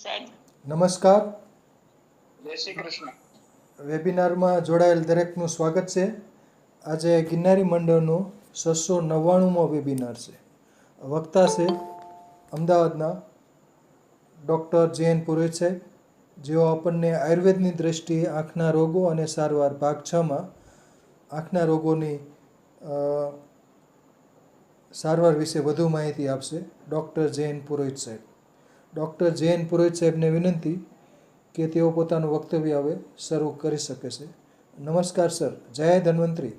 સાહેબ નમસ્કાર. જય શ્રી કૃષ્ણ. વેબિનારમાં જોડાયેલ દરેકનું સ્વાગત છે. આજે ગિરનારી મંડળનો 699મો વેબિનાર છે. વક્તા છે અમદાવાદના ડૉક્ટર જે.એન. પુરોહિત સાહેબ, જેઓ આપણને આયુર્વેદની દ્રષ્ટિએ આંખના રોગો અને સારવાર ભાગ 6માં આંખના રોગોની સારવાર વિશે વધુ માહિતી આપશે. ડૉક્ટર જે.એન. પુરોહિત સાહેબ. ડૉક્ટર જે.એન. પુરોહિત સાહેબને વિનંતી કે તેઓ પોતાનું વક્તવ્ય હવે શરૂ કરી શકે છે. નમસ્કાર સર. જય ધન્વંતરી.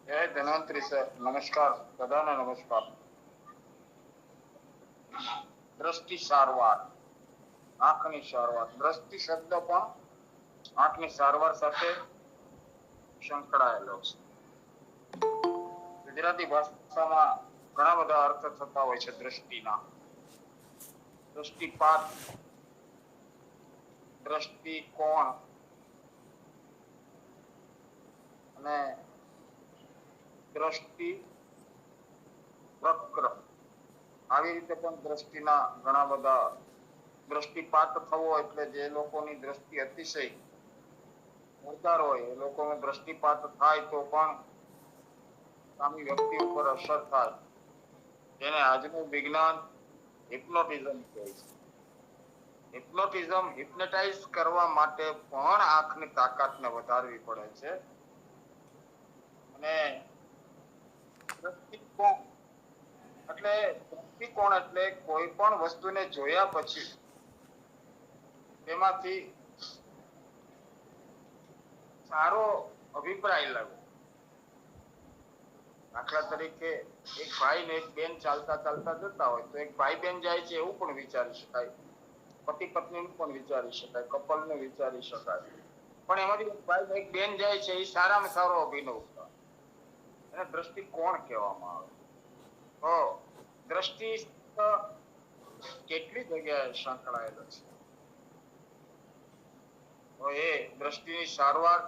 જય ધન્વંતરી સર. નમસ્કાર. બધાને નમસ્કાર. દ્રષ્ટિ સારવાર, આંખની સારવાર. દ્રષ્ટિ શબ્દ પણ આંખની સારવાર સાથે સંકળાયેલો છે. ગુજરાતી ભાષામાં ઘણા બધા અર્થ થતા હોય છે દ્રષ્ટિના. દ્રષ્ટિપાત, દ્રષ્ટિકોણ અને દ્રષ્ટિ વક્ર. આવી રીતે પણ દ્રષ્ટિના ઘણા બધા. દ્રષ્ટિપાત થવો એટલે જે લોકોની દ્રષ્ટિ અતિશય ઉદાર હોય, એ લોકોનો દ્રષ્ટિપાત થાય તો પણ સામી વ્યક્તિ ઉપર અસર થાય. જેને આજનું વિજ્ઞાન હિપ્નોટિઝમ કહે છે. હિપ્નોટિઝમ, હિપ્નોટાઇઝ કરવા માટે પણ આંખની તાકાતને વધારવી પડે છે. અને દ્રષ્ટિકોણ એટલે કોઈ પણ વસ્તુને જોયા પછી તેમાંથી સારો અભિપ્રાય લાવો. દાખલા તરીકે એક ભાઈ ને એક બેન ચાલતા ચાલતા જતા હોય તો એક ભાઈ બેન જાય છે એવું પણ વિચારી શકાય, પતિ પત્ની નું પણ વિચારી શકાય, કપલ નું વિચારી શકાય. પણ એમાંથી એક ભાઈ ને એક બેન જાય છે એ સારામાં સારો અભિનવ થાય. એને દ્રષ્ટિકોણ કહેવામાં આવે. તો દ્રષ્ટિ કેટલી જગ્યાએ સંકળાયેલો છે. તો એ દ્રષ્ટિની સારવાર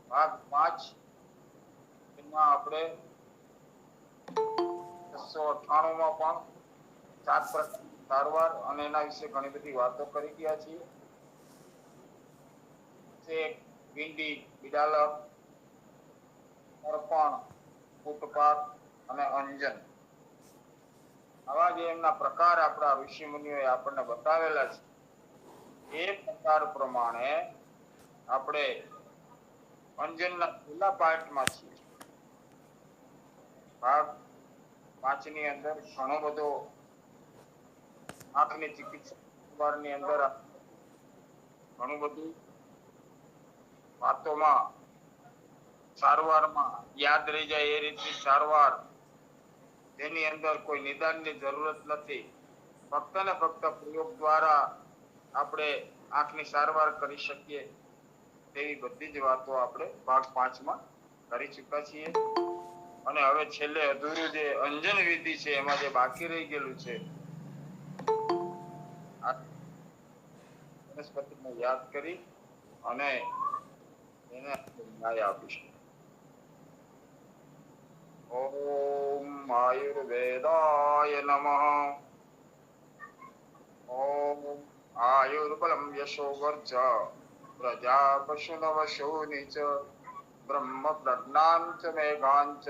ભાગ 5 એમાં આપણે 698માં પણ 7 પ્રકારની સારવાર અને એના વિશે ઘણી બધી વાતો કરી ગયા છીએ. ભીંડી, બિડાલક, અર્પણ, ઉત્પાત અને અંજન. આવા જે એમના પ્રકાર આપણા ઋષિ મુનિઓએ આપણને બતાવેલા છે, એ પ્રકાર પ્રમાણે આપણે અંજનના છેલ્લા પાર્ટમાં છીએ. ભાગ 5 ની અંદર ઘણો બધો આંખની ચિકિત્સાની અંદર ઘણું બધું વાતોમાં સારવારમાં યાદ રહી જાય એ રીતની સારવાર, જેની અંદર કોઈ નિદાનની જરૂરત નથી. ફક્ત ને ફક્ત પ્રયોગ દ્વારા આપણે આંખની સારવાર કરી શકીએ તેવી બધી જ વાતો આપણે ભાગ 5માં કરી ચૂક્યા છીએ. અને હવે છેલ્લે અધૂરું જે અંજન વિધિ છે, એમાં જે બાકી રહી ગયેલું છે, વનસ્પતિને યાદ કરી અને એને ન્યાય આપીશું. ઓમ આયુર્વેદાય નમઃ. ઓમ આયુર્બલમ યશો વર્ચ પ્રજા પશુનવશોનિચ બ્રહ્મ પ્રજ્ઞાન ચ મેઘાંચ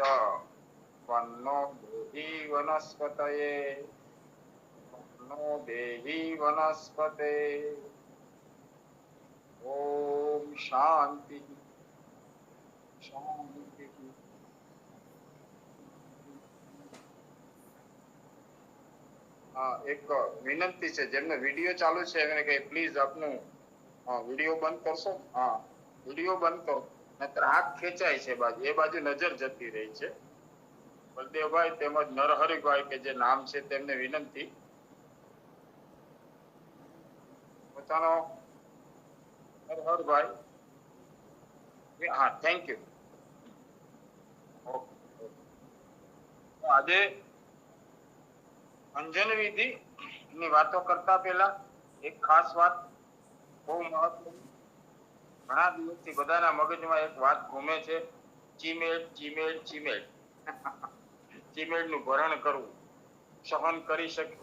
વન્નો દેહી વનસ્પતયે નો દેહી વનસ્પતે. ઓમ શાંતિ શાંતિ. એક વિનંતી છે, જેમને વિડીયો ચાલુ છે એને કહે પ્લીઝ આપનું વિડીયો બંધ કરશો. હા, વિડીયો બંધ કરો, નહીતર આંખ ખેંચાય છે બાજુ, એ બાજુ નજર જતી રહી છે. બલદેવભાઈ તેમજ નરહરિભાઈ કે જે નામ છે તેમને વિનંતી પોતાનો. નરહરભાઈ, હા, થેન્ક યુ. ઓકે. આજે અંજન વિધિ ની વાતો કરતા પહેલા એક ખાસ વાત બહુ મહત્વની, ઘણા દિવસથી બધાના મગજમાં એક વાત ઘૂમે છે, ચીમેડ ચીમેડ ચીમેડ. ચીમેડનું ભરણ કરવું, સહન કરી શકે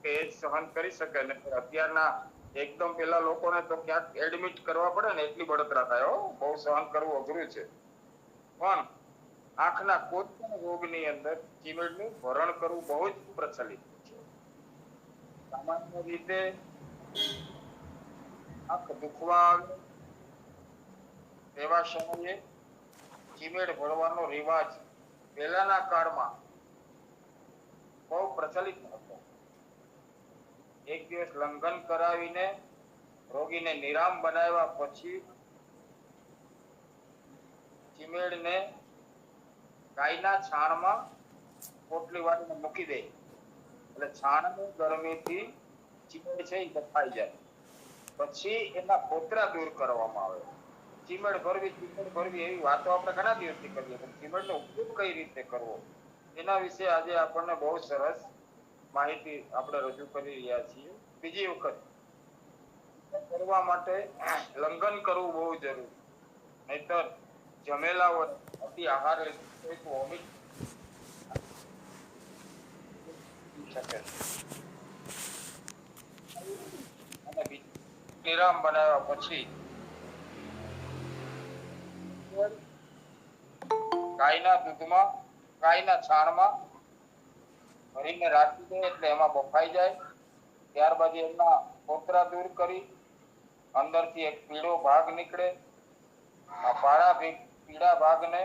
કે એ જ સહન કરી શકે ને અત્યારના એકદમ પેલા લોકોને તો ક્યાંક એડમિટ કરવા પડે ને એટલી બળતરા થાય. બહુ સહન કરવું અઘરું છે. પણ આંખના કોઈ પણ રોગની અંદર ચીમેડનું ભરણ કરવું બહુ જ પ્રચલિત છે. સામાન્ય રીતે આંખ દુખવા આવે એવા સમયે ચીમેડ ભરવાનો રિવાજ પહેલાના કાળમાં બહુ પ્રચલિત હતો. એક દિવસ લંઘન કરાવીને રોગીને નિરામ બનાવ્યા પછી ચીમેડને ગાયના છાણમાં પોટલી વાળીને મૂકી દે એટલે છાણની ગરમીથી ચીમેડ છે એ બફાઈ જાય. પછી એના ફોતરા દૂર કરવામાં આવે. ચીમેડ ભરવી એવી વાતો આપણે ઘણા દિવસથી કરીએ, પણ ચીમેડનો ઉપયોગ કઈ રીતે કરવો એના વિશે આજે આપણને બહુ સરસ માહિતી આપણે રજૂ કરી રહ્યા છીએ. બીજી વખત કરવા માટે લંઘન કરવું બહુ જરૂરી, નહીતર જમેલા હોય અતિ આહાર વોમિટ શકે. અને નિરામ બનાવ્યા પછી ગાયના દૂધમાં ગાયના છાણમાં ભરીને રાખી દે એટલે એમાં બફાઈ જાય. ત્યારબાદ એમના કોતરા દૂર કરી અંદરથી એક પીળો ભાગ નીકળે. આ પીળા ભાગને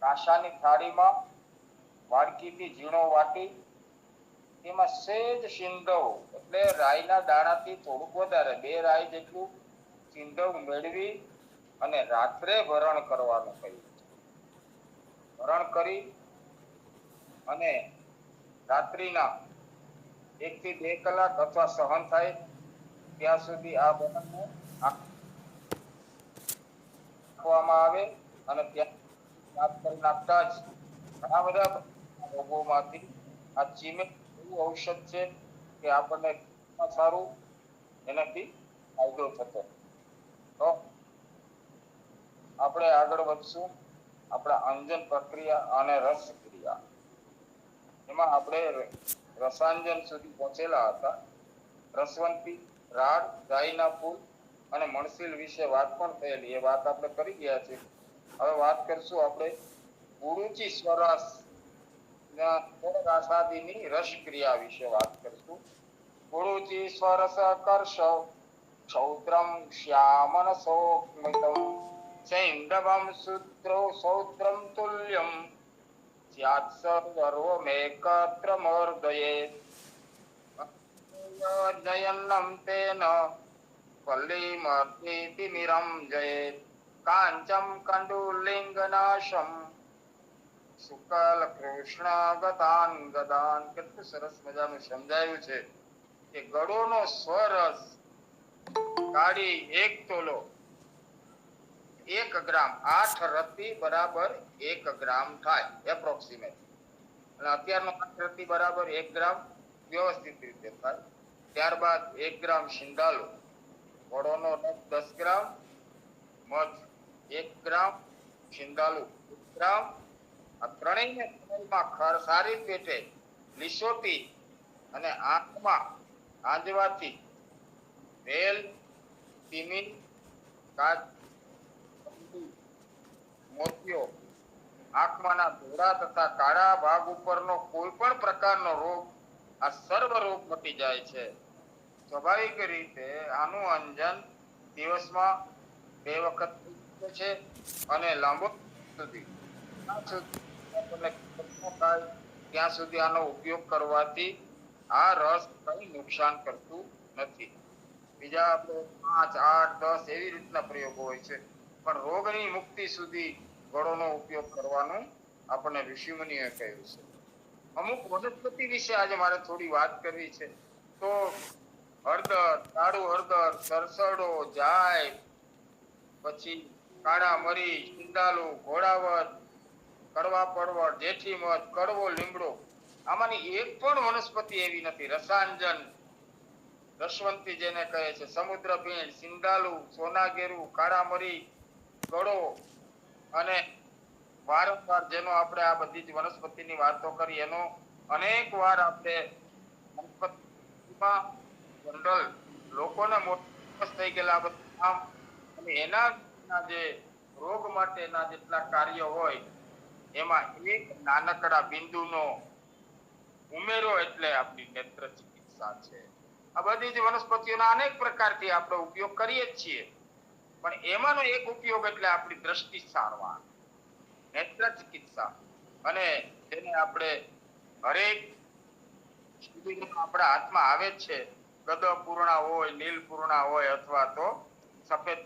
કાંસાની થાળીમાં વાડકીથી ઝીણો વાટી એમાં સેજ સિંધવ એટલે રાઈના દાણાથી થોડુંક વધારે 2 રાઈ જેટલું સિંધવ મેળવી અને રાત્રે ભરણ કરવાનું કહ્યું છે. ભરણ કરી અને રાત્રિના 1 થી 2 કલાક અથવા સહન થાય ત્યાં સુધી આ ભરણને આપવામાં આવે અને ત્યાં નાખતા જ ઘણા બધા રોગોમાંથી આ ચીમેડ એવું ઔષધ છે કે આપણને સારું એનાથી ફાયદો થતો. તો આપણે આગળ વધશું આપણા અંજન પ્રક્રિયા અને રસ ક્રિયા. એમાં આપણે રસાંજન સુધી પહોંચેલા હતા. રસવંતી, રાડ, ગાયના ફૂલ અને મણસીલ વિશે વાત પણ થયેલી, એ વાત આપણે કરી ગયા છે. હવે વાત કરશું આપણે ગુરુચી સ્વરસ રાસાદીની રસ ક્રિયા વિશે વાત કરશું. ગુરુચી સ્વરસ કર્ષવ ક્ષૌત્રમ શ્યામન સૌમિતમ ચૈંદવમ સૂત્રો સૌત્રમ તુલ્યમ સ્યાત્ સર્વમેકત્ર મર્દયેત જયન્નમ તેન પલ્લીમર્તિતિ નિરંજયેત કાંચમ કંડુલિંગનાશમ શુકલ કૃષ્ણ ગતાન ગદાન. કેટલું સરસ મજાનું સમજાયું છે કે ગળોનો સ્વરસ કાઢી 1 તોલો 1 ગ્રામ 8 રત્તી બરાબર 1 ગ્રામ થાય એપ્રોક્સિમેટ. અને અત્યારનો 8 રત્તી બરાબર 1 ગ્રામ વ્યવસ્થિત રીતે થાય. ત્યારબાદ 1 ગ્રામ શિંદાલો, ગોળોનો રસ 10 ગ્રામ, મધ 1 ગ્રામ, શિંદાલુ 1 ગ્રામ. આ ત્રણેયને તેલમાં સારી રીતે લીસોટી અને આંખમાં આંજવાથી વેલ, તીમી, મોતિયો, આંખમાંના ધોળા તથા કાળા ભાગ ઉપરનો કોઈ પણ પ્રકારનો રોગ, આ સર્વ રોગ મટી જાય છે. સ્વાભાવિક રીતે આનું અંજન દિવસમાં 2 વખત છે અને લાંબો સુધી ત્યાં સુધી આનો ઉપયોગ કરવાથી આ રસ કઈ નુકસાન કરતું નથી. બીજા આપણે 5, 8, 10 એવી રીતના પ્રયોગો હોય છે, પણ રોગની મુક્તિ સુધી ગળોનો ઉપયોગ કરવાનું આપણને ઋષિમુનિએ કહ્યું છે. અમુક વનસ્પતિ વિશે આજે મારે થોડી વાત કરવી છે. તો હળદર, કાળું હળદર, સરસડો, જાય, પછી કાળા મરી, શિંદાલુ, ઘોડાવત, કડવા પડવળ, જેઠી મધ, કડવો લીમડો આમાંની એક પણ વનસ્પતિ એવી નથી. રસાંજન, રસવંતી જેને કહે છે, સમુદ્ર ભીંડ, સિંગાલુ, સોનાગેરુ, કાળા મરી, ગળો અને વારંવાર જેનો આપણે આ બધી જ વનસ્પતિની વાતો કરી એનો અનેક વાર આપણે વનસ્પતિમાં જનરલ લોકોને મોટા થઈ ગયેલા આ બધા કામ અને એના જે રોગ માટેના જેટલા કાર્ય હોય એમાં એક નાનકડા બિંદુનો ઉમેરો એટલે આપણી નેત્ર ચિકિત્સા છે. આ બધી જ વનસ્પતિઓના અનેક પ્રકારથી આપણે ઉપયોગ કરીએ જ છીએ, પણ એમાંનો એક ઉપયોગ એટલે આપણી દ્રષ્ટિ સારવાર, નેત્ર ચિકિત્સા. અને તેને આપણે હરેક આપણા હાથમાં આવે જ છે. ગદ પૂર્ણા હોય, નીલ પૂર્ણા હોય અથવા તો સફેદ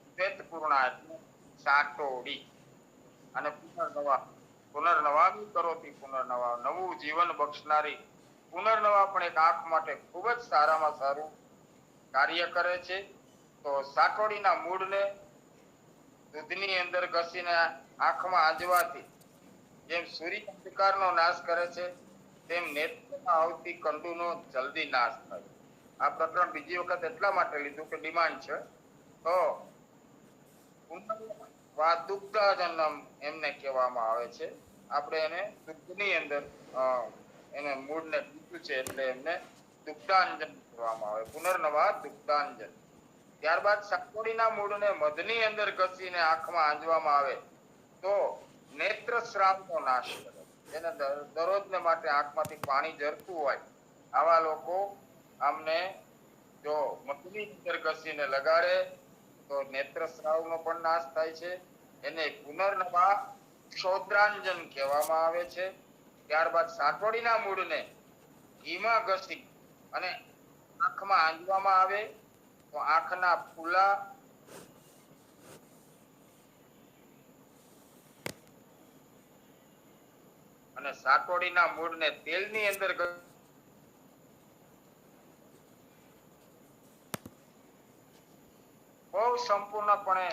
શ્વેત પૂર્ણા એટલે સાટોડી. અને પુનર્નવામી કરોતી પુનર્નવા, નવું જીવન બક્ષનારી પુનર્નવા પણ એક આંખ માટે ખૂબ જ સારામાં સારું કાર્ય કરે છે. તો સાટોડીના મૂળને દૂધની અંદર ઘસીને આંખમાં આંજવાથી જેમ સૂર્ય અંધકારનો નાશ કરે છે તેમ નેત્રમાં આવતી કંડુનો જલ્દી નાશ થાય. આ પ્રકરણ બીજી વખત એટલા માટે લીધું કે ડિમાન્ડ છે. તો દુગ્ધજનમ એમને કહેવામાં આવે છે. આપણે એને દુગ્ધની અંદર એને મૂળને કીધું છે એટલે એમને દુગ્ધાંજન કહેવામાં આવે, પુનર્નવા દુગ્ધાંજન. ત્યારબાદ સાકોડીના મૂળને મધની અંદર ઘસીને આંખમાં આંજવામાં આવે તો નેત્ર સ્રાવનો નાશ કરે. જેને દરરોજને માટે આંખમાંથી પાણી ઝરતું હોય આવા લોકો આમને જો મધની અંદર ઘસીને લગાડે તો નેત્ર સ્રાવનો પણ નાશ થાય છે. એને પુનર્નવા ક્ષૌદ્રાંજન કહેવામાં આવે છે. ત્યારબાદ સાટોડીના મૂળને ઘીમાં ઘસી અને આંખમાં આંજવામાં આવે તો આંખના ફૂલા અને સાટોડીના મૂળને તેલની અંદર બહુ સંપૂર્ણપણે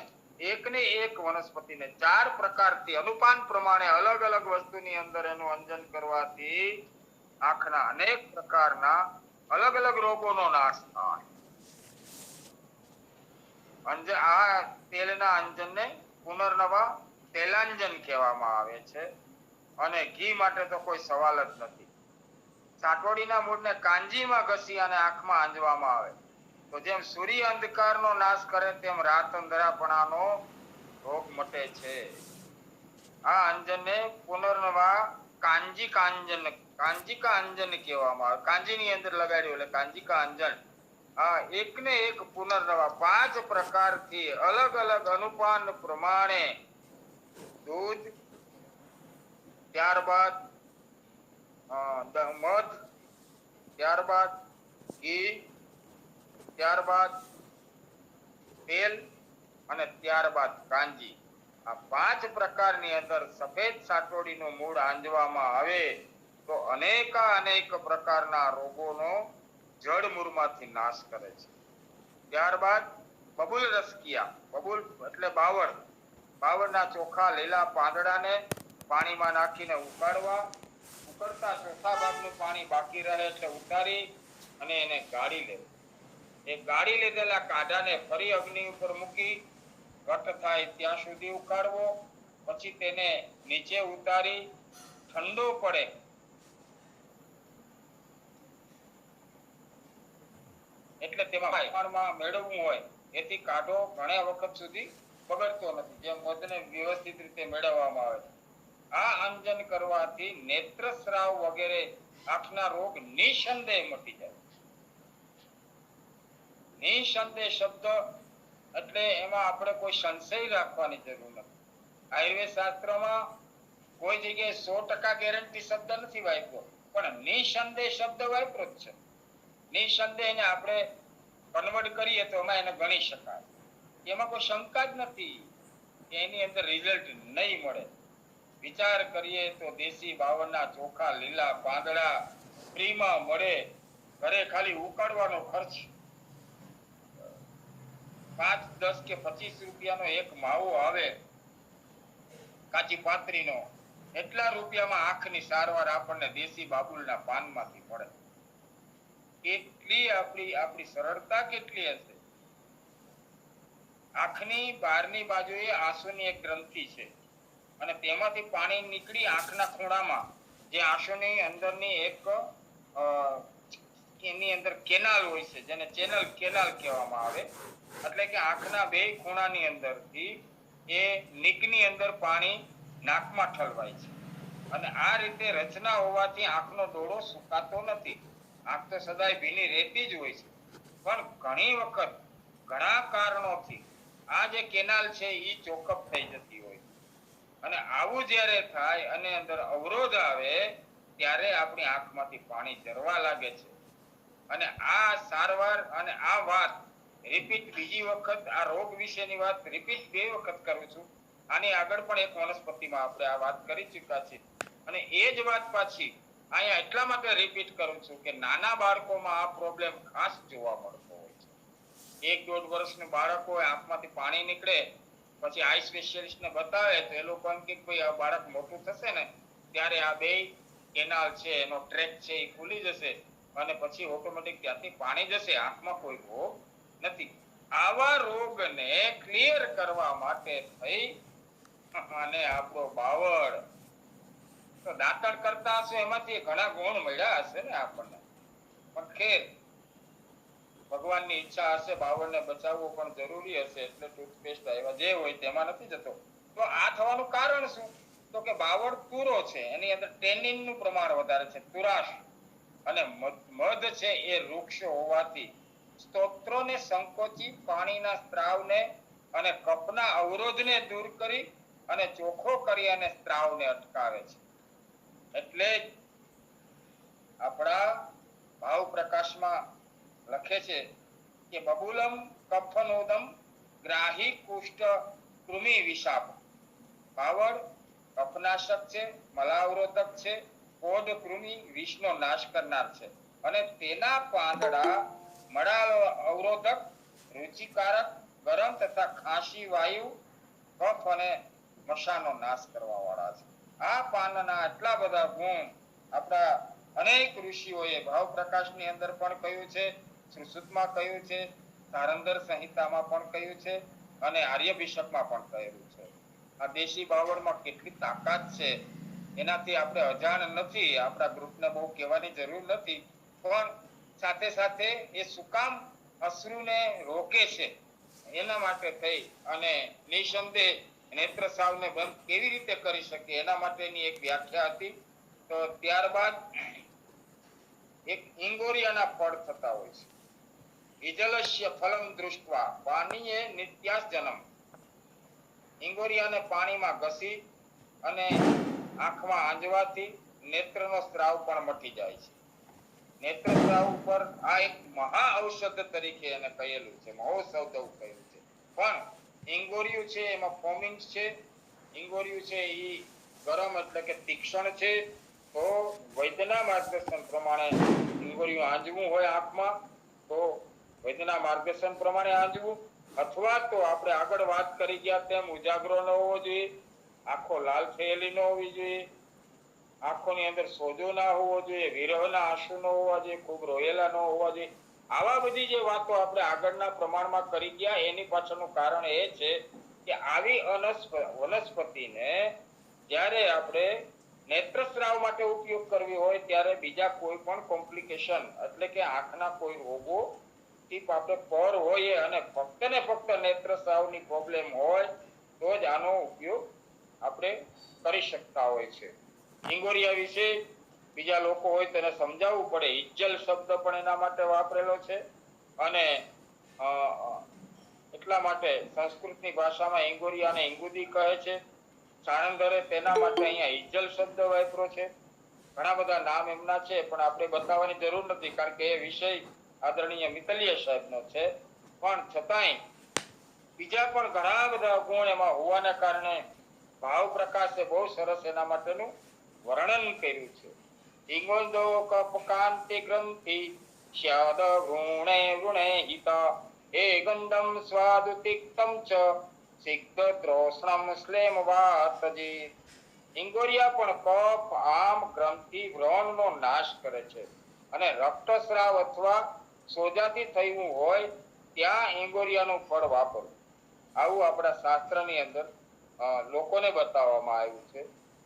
એકને એક વનસ્પતિને 4 પ્રકારથી અનુપાન પ્રમાણે અલગ અલગ વસ્તુની અંદર એનું અંજન કરવાથી આંખના અનેક પ્રકારના અલગ અલગ રોગોનો નાશ થાય. આ તેલના અંજનને પુનર્નવા તેલાંજન કહેવામાં આવે છે. અને ઘી માટે તો કોઈ સવાલ જ નથી. સાટોડીના મૂળને કાંજીમાં ઘસી અને આંખમાં આંજવામાં આવે તો જેમ સૂર્ય અંધકારનો નાશ કરે તેમ રાત અંધારાપણાનો રોગ મટે છે. આ અંજનને પુનર્નવા કાંજિકા અંજન કહેવામાં આવે. કાંજીની અંદર લગાડ્યું એટલે કાંજિકા અંજન. આ એકને એક પુનર્નવા 5 પ્રકારથી અલગ અલગ અનુપાન પ્રમાણે દૂધ, ત્યારબાદ મધ, ત્યારબાદ ઘી, ત્યારબાદ તેલ અને ત્યારબાદ કાંજી. આ 5 પ્રકારની અંદર સફેદ સાટોડીનું મૂળ આંજવામાં આવે તો અનેક પ્રકારના રોગોનો જડમૂળમાંથી નાશ કરે છે. ત્યારબાદ બબુલ રસકિયા, બબુલ એટલે બાવળ, બાવળના ચોખા લીલા પાંદડાને પાણીમાં નાખીને ઉકાળવા, ઉકળતા ચોથા ભાગનું પાણી બાકી રહે એટલે ઉતારી અને એને ગાળી લેવું. એ ગાળી લીધેલા કાઢાને ફરી અગ્નિ ઉપર મૂકી ઘટ થાય ત્યાં સુધી ઉકાળવો, પછી તેને નીચે ઉતારી ઠંડો પડે એટલે તેમાં મેળવવું હોય એથી કાઢો ઘણા વખત સુધી બગડતો નથી, જેમ મધને વ્યવસ્થિત રીતે મેળવવામાં આવે છે. આ અંજન કરવાથી નેત્ર સ્રાવ વગેરે આંખના રોગ નિસંદેહ મટી જાય. નિસંદેહ શબ્દ એટલે એમાં આપણે કોઈ સંશય રાખવાની જરૂર નથી. આયુર્વેદ શાસ્ત્રમાં કોઈ જગ્યાએ 100% ગેરંટી શબ્દ નથી વાપર્યો, પણ નિસંદેહ શબ્દ વાપરો જ છે. નિસંદેહને આપણે કન્વર્ટ કરીએ તો એમાં એને ગણી શકાય. એમાં કોઈ શંકા જ નથી કે એની અંદર રિઝલ્ટ નહીં મળે. વિચાર કરીએ તો દેશી બાવળના ચોખા લીલા પાંદડા ફ્રીમાં મળે, ઘરે ખાલી ઉકાળવાનો ખર્ચ 5, 10 કે 25 રૂપિયાનો એક માવો આવે કાચી પાતરીનો, એટલા રૂપિયામાં આંખની સારવાર આપણને દેશી બાબુલના પાનમાંથી મળે. કેટલી આપણી સરળતા કેટલી હશે. આંખની બહારની બાજુએ આંસુની એક ગ્રંથિ છે અને તેમાંથી પાણી નીકળી આંખના ખૂણામાં જે આંસુની અંદરની એક એની અંદર કેનાલ હોય છે, જેને કેનાલ કહેવામાં આવે. એટલે કે આંખના બે ખૂણાની અંદરથી એ નીકની અંદર પાણી નાકમાં ઠલવાય છે અને આ રીતે રચના હોવાથી આંખનો ડોળો સુકાતો નથી. આંખ તો સદાય ભીની રહેતી જ હોય છે, પણ ઘણી વખત ઘણા કારણોથી આ જે કેનાલ છે એ ચોકઅપ થઈ જતી હોય અને આવું જ્યારે થાય અને અંદર અવરોધ આવે ત્યારે આપણી આંખમાંથી પાણી ઝરવા લાગે છે. અને આ સારવાર અને આ વાત રિપીટ બીજી વખત આ રોગ વિશેની વાત રિપીટ 2 વખત કરું છું. આની આગળ પણ એક વનસ્પતિમાં આપણે આ વાત કરી ચૂક્યા છીએ અને એ જ વાત પાછી અહીંયા એટલા માટે રિપીટ કરું છું કે નાના બાળકોમાં આ પ્રોબ્લેમ ખાસ જોવા મળતો હોય છે. 1-1.5 વર્ષનું બાળક હોય, આંખમાંથી પાણી નીકળે, પછી આઈ સ્પેશિયલિસ્ટને બતાવે તો એ લોકો એમ કે ભાઈ આ બાળક મોટું થશે ને ત્યારે આ બે કેનાલ છે એનો ટ્રેક છે એ ખુલી જશે અને પછી ઓટોમેટિક ત્યાંથી પાણી જશે, આંખમાં કોઈ રોગ નથી. આવા રોગને ક્લિયર કરવા માટે થઈ અને આપણો બાવળ તો દાંતણ કરતા હશે એમાંથી ઘણા ગુણ મળ્યા હશે ને આપણને, પણ ખેર ભગવાનની ઈચ્છા હશે બાવળને બચાવવું પણ જરૂરી હશે એટલે ટૂથપેસ્ટ આવ્યા જે હોય તેમાં નથી જતો. તો આ થવાનું કારણ શું? તો કે બાવળ તુરો છે, એની અંદર ટેનિનનું પ્રમાણ વધારે છે, તુરાશ અને મધ છે એ વૃક્ષ હોવાથી સ્તોત્રોને સંકોચી પાણીના સ્ત્રાવને અને કફના અવરોધને દૂર કરી અને ચોખ્ખો કરી અને સ્ત્રાવને અટકાવે છે. એટલે જ આપણા ભાવ પ્રકાશમાં લખે છે કે બબુલમ કફનોદમ ગ્રાહી કુષ્ઠ કૃમિ વિષાપ. બાવળ કફનાશક છે, મલાવરોધક છે, કોઢ કૃમિ વિષનો નાશ કરનાર છે અને તેના પાંદડા મળા અવરોધક, રુચિકારક, ગરમ તથા ખાંસી વાયુ, કફ અને મશાનો નાશ કરવા વાળા છે. આ પાનના આટલા બધા ગુણ આપણા અનેક ઋષિઓએ ભાવ પ્રકાશની અંદર પણ કહ્યું છે, સુશ્રુતમાં કહ્યું છે, સારંગર સંહિતામાં પણ કહ્યું છે અને આર્યભિષકમાં પણ કહ્યું છે. આ દેશી બાવળમાં કેટલી તાકાત છે એનાથી આપણે અજાણ નથી. આપણા ગ્રુપને બહુ કહેવાની જરૂર નથી, પણ સાથે સાથે એ શું કામ અશ્રુને રોકે છે એના માટે થઈ અને નિસંદેહ નેત્રસ્રાવને બંધ કેવી રીતે કરી શકે એના માટેની એક વ્યાખ્યા હતી. તો ત્યારબાદ એક ઇંગોરિયાના ફળ થતા હોય છે. ઇજલસ્ય ફલમ દૃષ્ટવા પાણીએ નિત્યાસ જન્મ. ઇંગોરિયાને પાણીમાં ઘસી અને આંખમાં આંજવાથી નેત્રનો સ્ત્રાવ પણ મટી જાય છે. નેત્ર સ્ત્રાવ ઉપર આ એક મહા ઔષધ તરીકે એને કહેલું છે, મહોષધ કહ્યું છે. પણ ઇંગોરિયું છે એમાં ફોમિંગ્સ છે, ઇંગોરિયું છે એ ગરમ એટલે કે તીક્ષ્ણ છે. તો વૈદ્યના માર્ગદર્શન પ્રમાણે ઇંગોરિયું આંજવું હોય આંખમાં તો વૈદ્યના માર્ગદર્શન પ્રમાણે આંજવું, અથવા તો આપણે આગળ વાત કરી ગયા તેમ ઉજાગરો ન હોવો જોઈએ, આંખો લાલ થયેલી ન હોવી જોઈએ, આંખોની અંદર સોજો ના હોવો જોઈએ, વિરહના આંસુ ન હોવા જોઈએ, ખૂબ રોયેલા ન હોવા જોઈએ. આવા બધી જે વાતો આપણે આગળના પ્રમાણમાં કરી ગયા એની પાછળનું કારણ એ છે કે આવી વનસ્પતિને જ્યારે આપણે નેત્રસ્રાવ માટે ઉપયોગ કરવી હોય ત્યારે બીજા કોઈ પણ કોમ્પ્લિકેશન એટલે કે આંખના કોઈ રોગો આપણે પર હોય અને ફક્ત ને ફક્ત નેત્રસ્રાવની પ્રોબ્લેમ હોય તો જ આનો ઉપયોગ આપણે કરી શકતા હોય છે. ઇંગોરિયા વિશે બીજા લોકો હોય તેને સમજાવવું પડે. ઇજ્જલ શબ્દ પણ એના માટે વાપરેલો છે અને એટલા માટે સંસ્કૃતની ભાષામાં ઇંગોરિયાને ઇંગુદી કહે છે. સાણંદરે તેના માટે અહીંયા ઇજ્જલ શબ્દ વાપર્યો છે. ઘણા બધા નામ એમના છે પણ આપણે બતાવવાની જરૂર નથી કારણ કે એ વિષય આદરણીય મિતલીય સાહેબનો છે. પણ છતાંય બીજા પણ ઘણા બધા ગુણ એમાં હોવાના કારણે ભાવ પ્રકાશે બહુ સરસ એના માટેનું વર્ણન કર્યું છે. ઇંગોદો કપકાંતિ ગ્રંથિ સ્યાદ ગુણે ગુણે હિત એ ગંધમ સ્વાદુ તિક્તમ ચ સિક્ત ત્રોષ્ણમ શ્લેમ વાતજી. ઇંગોરિયા પણ કફ, આમ, ગ્રંથિ, વ્રણનો નાશ કરે છે અને રક્તસ્રાવ અથવા સોજાથી થયું હોય ત્યાં ઇંગોરિયાનું ફળ વાપરવું. આવું આપણા શાસ્ત્રની અંદર લોકોને બતાવવામાં આવ્યું છે.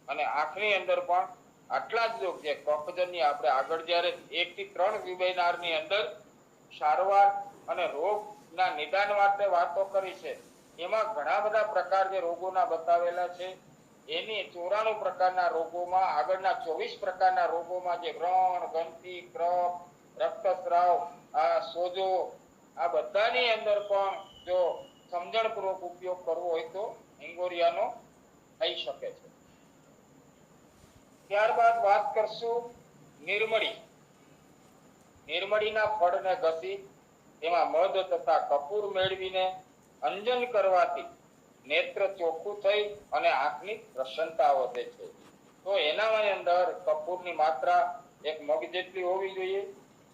અને આંખની અંદર પણ આટલા જ રોગ, જે કફજન્ય, આપણે આગળ જ્યારે 1 થી 3 વેબિનારની અંદર સારવાર અને રોગના નિદાન માટે વાતો કરી છે, એમાં ઘણા બધા પ્રકાર જે રોગોના બતાવેલા છે. એની 94 પ્રકારના રોગોમાં, આગળના 24 પ્રકારના રોગોમાં જે વ્રણ, ગ્રંથિ, કફ, રક્તસ્રાવ, આ સોજો, આ બધાની અંદર પણ જો સમજણપૂર્વક ઉપયોગ કરવો હોય તો ઇંગોરિયાનો થઈ શકે છે. ત્યારબાદ વાત કરશું નિર્મળી. નિર્મળીના ફળને ઘસી તેમાં મધ તથા કપૂર મેળવીને અંજન કરવાથી નેત્ર ચોખ્ખું થઈ અને આંખની પ્રસન્નતા વધે છે. તો એના અંદર કપૂરની માત્રા 1 મગ જેટલી હોવી જોઈએ.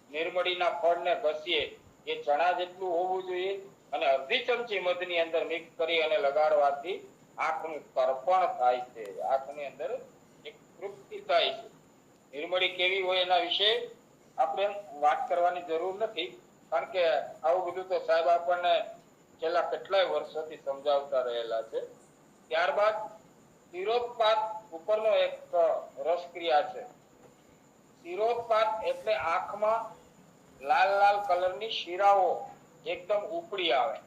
નિર્મળીના ફળને ઘસીએ એ ચણા જેટલું હોવું જોઈએ અને અડધી ચમચી મધની અંદર મિક્સ કરી અને લગાડવાથી આંખનું તર્પણ થાય છે. આંખની અંદર એક તૃપ્તિ થાય છે. નિર્મળી કેવી હોય એના વિશે આપણે વાત કરવાની જરૂર નથી, કારણ કે આવું બધું તો સાહેબ આપણને છેલ્લા કેટલાય વર્ષોથી સમજાવતા રહેલા છે. ત્યારબાદ શિરોત્પાત ઉપરનો એક રસક્રિયા છે. શિરોત્પાત એટલે આંખમાં લાલ લાલ કલરની શીરાઓ એકદમ ઉપડી આવે,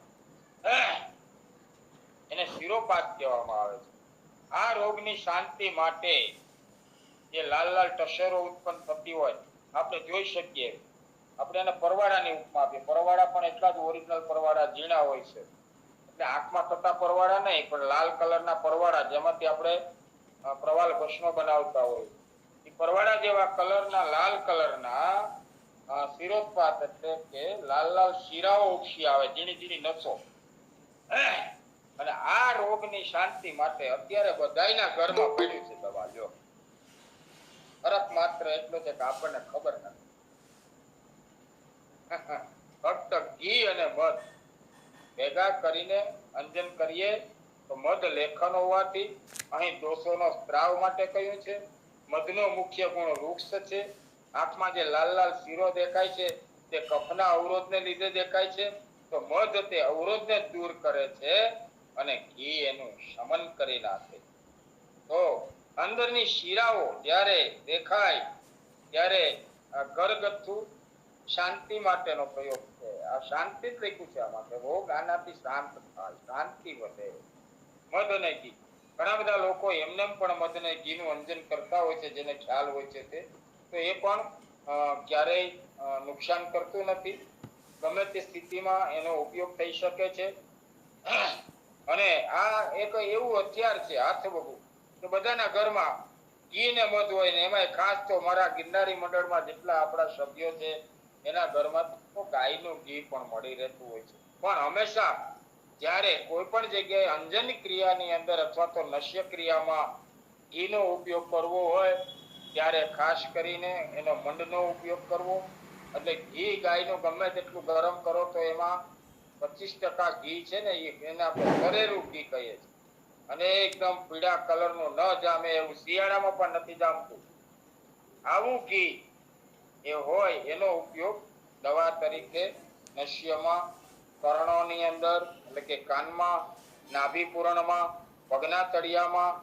એને શિરોપાત કહેવામાં આવે છે. આ રોગની શાંતિ માટે જે લાલ લાલ ટસરો ઉત્પન્ન થતી હોય, આપણે જોઈ શકીએ. આપણે એને પરવાળાની ઉપમા આપીએ. પરવાળા પણ એટલા જ ઓરિજિનલ પરવાળા ઝીણા હોય છે. એટલે આંખમાં થતા પરવાળા નહીં, પણ લાલ કલરના પરવાળા, જેમાંથી આપણે પ્રવાલ ભસ્મ બનાવતા હોય, એ પરવાળા જેવા કલરના, લાલ કલરના શિરોત્પાત એટલે કે લાલ લાલ શીરાઓ ઉપસી આવે, ઝીણી ઝીણી નસો. અને આ રોગની શાંતિ માટે અત્યારે બધાયના ઘરમાં પડ્યું છે દવા. જો ફરક માત્ર એટલો છે કે આપણને ખબર નથી. ફક્ત ઘી અને મધ ભેગા કરીને અંજન કરીએ તો મધ લેખન હોવાથી અહીં દોષોનો સ્ત્રાવ માટે કહ્યું છે. મધનો મુખ્ય ગુણ વૃક્ષ છે. આંખમાં જે લાલ લાલ શીરો દેખાય છે તે કફના અવરોધને લીધે દેખાય છે, તો મધ તે અવરોધને દૂર કરે છે અને ઘી એનું શમન કરી નાખે. તો અંદરની શીરાઓ જ્યારે દેખાય ત્યારે ઘરગથ્થુ શાંતિ માટેનો પ્રયોગ છે. આ શાંતિ જ લખ્યું છે આમાં, કે રોગ આનાથી શાંત થાય, શાંતિ વધે. મધ અને ઘી, ઘણા બધા લોકો એમને પણ મધ અને ઘીનું અંજન કરતા હોય છે, જેને ખ્યાલ હોય છે તે, તો એ પણ ક્યારેય નુકસાન કરતું નથી. ગમે તે સ્થિતિમાં એનો ઉપયોગ થઈ શકે છે. અને આ એક એવું હથિયાર છે હાથવગું, કે બધાના ઘરમાં ઘી ને મધ હોય ને. એમાં ખાસ તો મારા ગિરનારી મંડળમાં જેટલા આપણા સભ્યો છે એના ઘરમાં તો ગાયનું ઘી પણ મળી રહેતું હોય છે. પણ હંમેશા જ્યારે કોઈ પણ જગ્યાએ અંજન ક્રિયાની અંદર અથવા તો નશ્ય ક્રિયામાં ઘીનો ઉપયોગ કરવો હોય ત્યારે ખાસ કરીને એનો મંડનો ઉપયોગ કરવો. એટલે ઘી ગાયનું ગમે તેટલું ગરમ કરો તો એમાં 25% ઘી છે ને, એને આપણે ઘરેલું ઘી કહીએ છીએ. અને એકદમ પીળા કલરનું ન જામે એવું, શિયાળામાં પણ નથી જામતું, આવું ઘી એ હોય એનો ઉપયોગ દવા તરીકે નશ્યમાં, કર્ણોની અંદર એટલે કે કાનમાં, નાભી પૂરણમાં, પગના તળિયામાં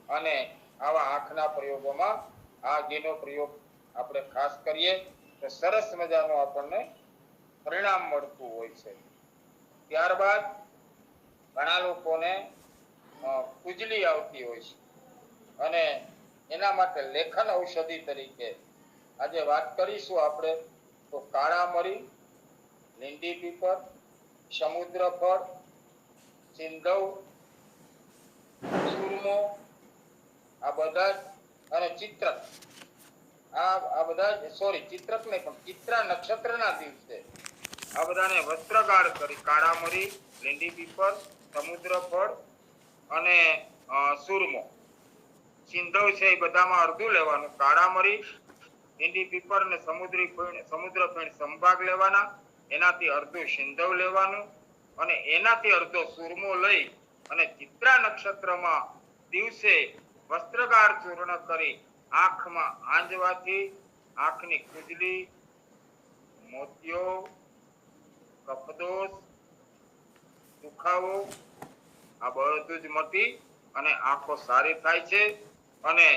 અને આવા આંખના પ્રયોગોમાં આ ઘીનો પ્રયોગ આપણે ખાસ કરીએ તો સરસ મજાનું આપણને પરિણામ મળતું હોય છે. ત્યારબાદ ઘણા લોકોને ખુજલી આવતી હોય છે અને એના માટે લેખન ઔષધિ તરીકે આજે વાત કરીશું આપણે તો કાળા મરી, લીંડી પીપર, સમુદ્ર ફળ, સિંધવ, સુરમો, આ બધા, અને ચિત્રક. આ બધા ચિત્રક નહીં પણ ચિત્રા નક્ષત્રના દિવસે આ બધાને વસ્ત્રગાળ કરી કાળા મરી, લીંડી પીપર, સમુદ્ર ફળ અને સુરમો, સિંધવ છે એ બધામાં અડધું લેવાનું. કાળા મરી, લીંડી પીપર અને સમુદ્ર ફેણ સંભાગ લેવાના. એનાથી અડધું સિંધવ લેવાનું અને એનાથી અડધો સુરમો લઈ અને ચિત્રા નક્ષત્રમાં દિવસે વસ્ત્રગાર ચૂર્ણ કરી આંખમાં આંજવાથી આંખની ખુજલી, મોતિયો, કફદોષ, દુખાવો આ બધું જ મટી અને આંખો સારી થાય છે. અને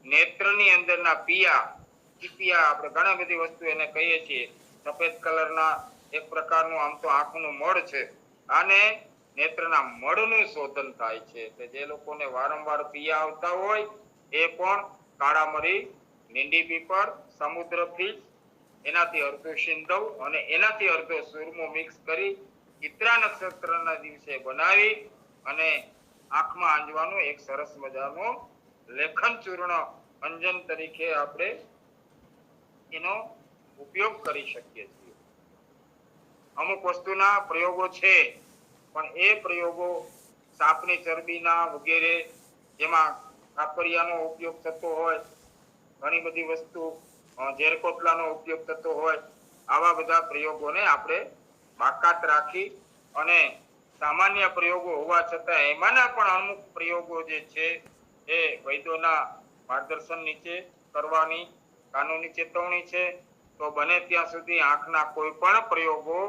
નેત્રની અંદરના ટીપિયા આપણે ઘણા બધી વસ્તુ એને કહીએ છીએ. સફેદ કલરના એક પ્રકારનું આમ તો આંખનું મળ છે. આને નેત્રના મળનું શોધન થાય છે. એટલે જે લોકોને વારંવાર પિયા આવતા હોય એ પણ કાળા મરી, લીંડી પીપર, સમુદ્ર ફીસ એનાથી અડધો સિંધવ અને એનાથી અડધો સુરમો મિક્સ કરી ચિત્રા નક્ષત્રના દિવસે બનાવી અને આંખમાં આંજવાનું એક સરસ મજાનો લેખન ચૂર્ણ અંજન તરીકે આપણે એનો ઉપયોગ કરી શકીએ છીએ. અમુક વસ્તુના પ્રયોગો છે પણ એ પ્રયોગો સાપની ચરબીના વગેરે જેમાં કાપરિયાનો ઉપયોગ થતો હોય, ઘણી બધી વસ્તુ ઝેરકોટલાનો ઉપયોગ થતો હોય, આવા બધા પ્રયોગોને આપણે બાકાત રાખી અને સામાન્ય પ્રયોગો હોવા છતાં એમાંના પણ અમુક પ્રયોગો જે છે એ વૈદ્યોના માર્ગદર્શન નીચે કરવાની કાનૂની ચેતવણી છે. તો બને ત્યાં સુધી આંખના કોઈ પણ પ્રયોગો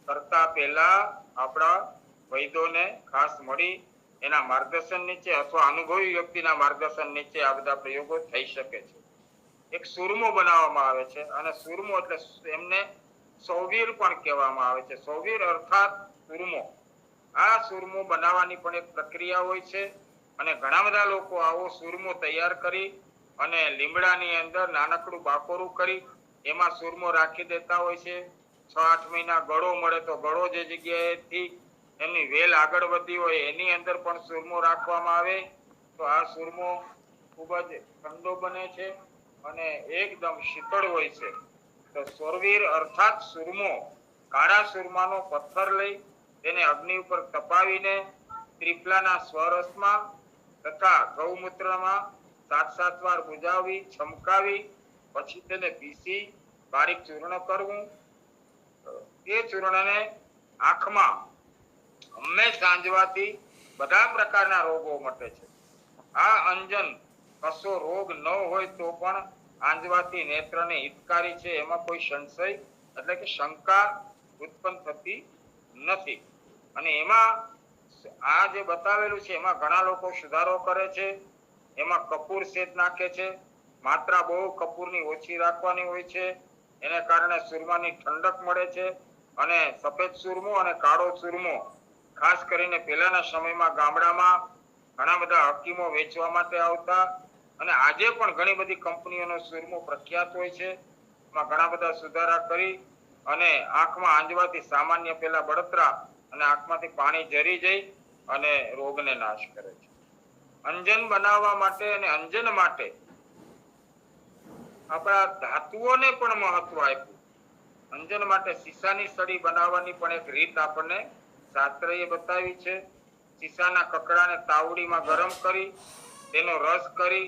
કરતા પહેલા આપણા વૈદ્યોને ખાસ મળી એના માર્ગદર્શન નીચે અથવા અનુભવી વ્યક્તિના માર્ગદર્શન નીચે આ બધા પ્રયોગો થઈ શકે છે. એક સુરમો બનાવવામાં આવે છે અને સુરમો એટલે એમને સૌવીર પણ કહેવામાં આવે છે. સૌવીર અર્થાત સુરમો. આ સુરમો બનાવવાની પણ એક પ્રક્રિયા હોય છે અને ઘણા બધા લોકો આવો સુરમો તૈયાર કરી અને લીમડાની અંદર નાનકડું બાકોરું કરી એમાં સુરમો રાખી દેતા હોય છે. 6-8 મહિના ગળો મળે તો ગળો જે જગ્યાએથી એમની વેલ આગળ વધી હોય એની અંદર પણ સુરમો રાખવામાં આવે તો આ સુરમો ખૂબ જ ઠંડો બને છે અને એકદમ શીતળ હોય છે. તો સૌવીર અર્થાત સુરમો, કાળા સુરમાનો પથ્થર લઈ તેને અગ્નિ ઉપર તપાવીને ત્રિફલાના સ્વરસમાં તથા ગૌમૂત્રમાં 7-7 વાર બુજાવી, છમકાવી પછી તેને પીસી બારીક ચૂર્ણ કરવું. એ ચૂર્ણને આંખમાં હંમેશા આંજવાથી બધા પ્રકારના રોગો મટે છે. આ અંજન કશો રોગ ન હોય તો પણ આંજવાથી નેત્રને હિતકારી છે, એમાં કોઈ સંશય એટલે કે શંકા ઉત્પન્ન થતી નથી. અને એમાં આ જે બતાવેલું છે એમાં ઘણા લોકો સુધારો કરે છે. એમાં કપૂર શેત નાખે છે. માત્રા બહુ કપૂરની ઓછી રાખવાની હોય છે, એને કારણે સુરમાની ઠંડક મળે છે. અને સફેદ સુરમો અને કાળો સુરમો ખાસ કરીને પહેલાના સમયમાં ગામડામાં ઘણા બધા હકીમો વેચવા માટે આવતા અને આજે પણ ઘણી બધી કંપનીઓનો સુરમો પ્રખ્યાત હોય છે. એમાં ઘણા બધા સુધારા કરી અને આંખમાં આંજવાથી સામાન્ય પેલા બળતરા અને આંખમાંથી પાણી ઝરી જાય અને રોગને નાશ કરે છે. અંજન બનાવવા માટે અને અંજન માટે આપણા ધાતુઓને પણ મહત્વ આપ્યું. અંજન માટે સીસાની સળી બનાવવાની પણ એક રીત આપણને શાસ્ત્રએ બતાવી છે. સીસાના કકડાને તાવડીમાં ગરમ કરી તેનો રસ કરી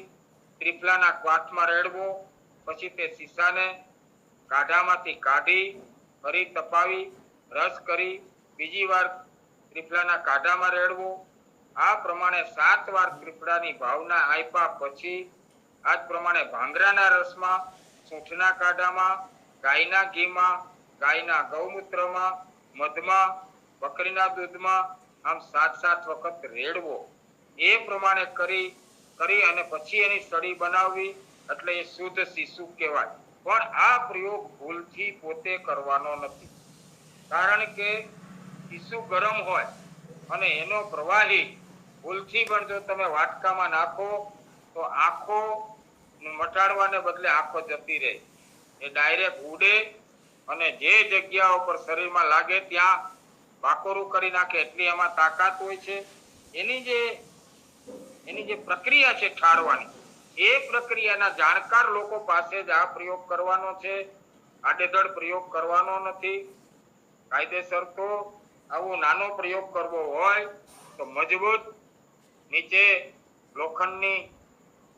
ત્રિફલાના ક્વાથમાં રેડવો, પછી તે સીસાને કાઢામાંથી કાઢી ફરી તપાવી રસ કરી બીજી વાર ત્રિફલાના કાઢામાં રેડવો. આ પ્રમાણે 7 વાર ત્રિફળાની ભાવના આપ્યા પછી આ જ પ્રમાણે ભાંગરાના રસમાં, સૂંઠના કાઢામાં, ગાયના ઘીમાં, ગાયના ગૌમૂત્રમાં, મધમાં, બકરીના દૂધમાં આમ 7-7 વખત રેડવો. એ પ્રમાણે કરી અને પછી એની સળી બનાવવી એટલે એ શુદ્ધ શીશુ કહેવાય. પણ આ પ્રયોગ ભૂલથી પોતે કરવાનો નથી, કારણ કે શીશુ ગરમ હોય અને એનો પ્રવાહી ભૂલથી પણ જો તમે વાટકામાં નાખો તો આંખો મટાડવાને બદલે આંખો જતી રહે. એ ડાયરેક્ટ ઉડે અને જે જગ્યાઓ પર શરીરમાં લાગે ત્યાં બાકોરું કરી નાખે એટલી એમાં તાકાત હોય છે. એની જે પ્રક્રિયા છે ઠારવાની, એ પ્રક્રિયાના જાણકાર લોકો પાસે જ આ પ્રયોગ કરવાનો છે. આડેધડ પ્રયોગ કરવાનો નથી. કાયદેસર તો આવો નાનો પ્રયોગ કરવો હોય તો મજબૂત નીચે લોખંડની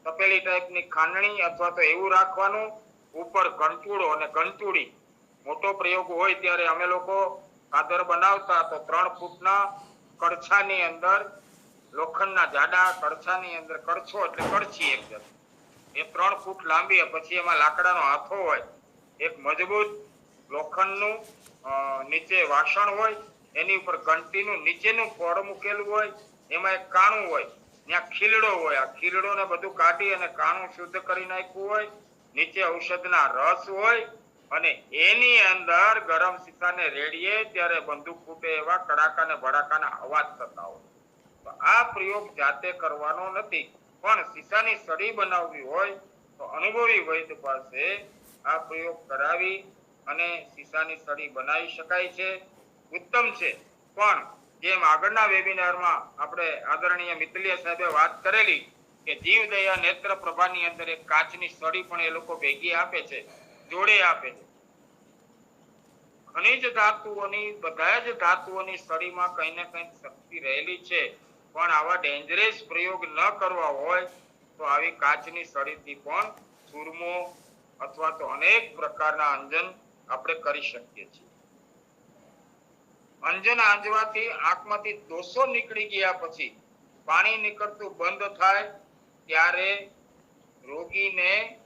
તપેલી ટાઈપની ખાંડણી અથવા તો એવું રાખવાનું, ઉપર ગંટુડો અને ગંટુડી. મોટો પ્રયોગ હોય ત્યારે અમે લોકો કાદર બનાવતા તો 3 ફૂટના કડછાની અંદર લોખંડના જાડા કડછાની અંદર, કડછો એટલે કડછી એક જાત, એ 3 ફૂટ લાંબી, પછી એમાં લાકડાનો હાથો હોય, એક મજબૂત લોખંડનું નીચે વાસણ હોય, એની ઉપર ઘંટીનું નીચેનું ફળ મૂકેલું હોય, એમાં એક કાણું હોય, ત્યાં ખીલડો હોય, આ ખીલડો ને બધું કાઢી અને કાણું શુદ્ધ કરી નાખ્યું હોય, નીચે ઔષધના રસ હોય, અને એની અંદર ગરમ સીસાને રેડીએ ત્યારે બંદૂક ફૂટે એવા કડાકા ને ભડાકાના અવાજ થતા હોય. તો આ પ્રયોગ જાતે કરવાનો નથી, પણ સીસાની સળી બનાવવી હોય તો અનુભવી વૈદ્ય પાસે આ પ્રયોગ કરાવી અને સીસાની સળી બનાવી શકાય છે. ઉત્તમ છે. પણ જેમ આગળના વેબિનારમાં આપણે આદરણીય મિત્તલિયા સાહેબે વાત કરેલી કે જીવદયા નેત્ર પ્રભાની અંદર એક કાચની સળી પણ એ લોકો ભેગી આપે છે, જોડે આપે છે. ખનિજ ધાતુઓની, બધા જ ધાતુઓની સળીમાં કંઈ ને કંઈ શક્તિ રહેલી છે, પણ આવા ડેન્જરસ પ્રયોગ ન કરવા હોય તો આવી કાચની સળીથી પણ સૂરમો અથવા તો અનેક પ્રકારના અંજન આપણે કરી શકીએ છીએ. અંજન આંજવાથી આંખમાંથી દોષો નીકળી ગયા પછી પાણી નીકળતું બંધ થાય ત્યારે રોગીને,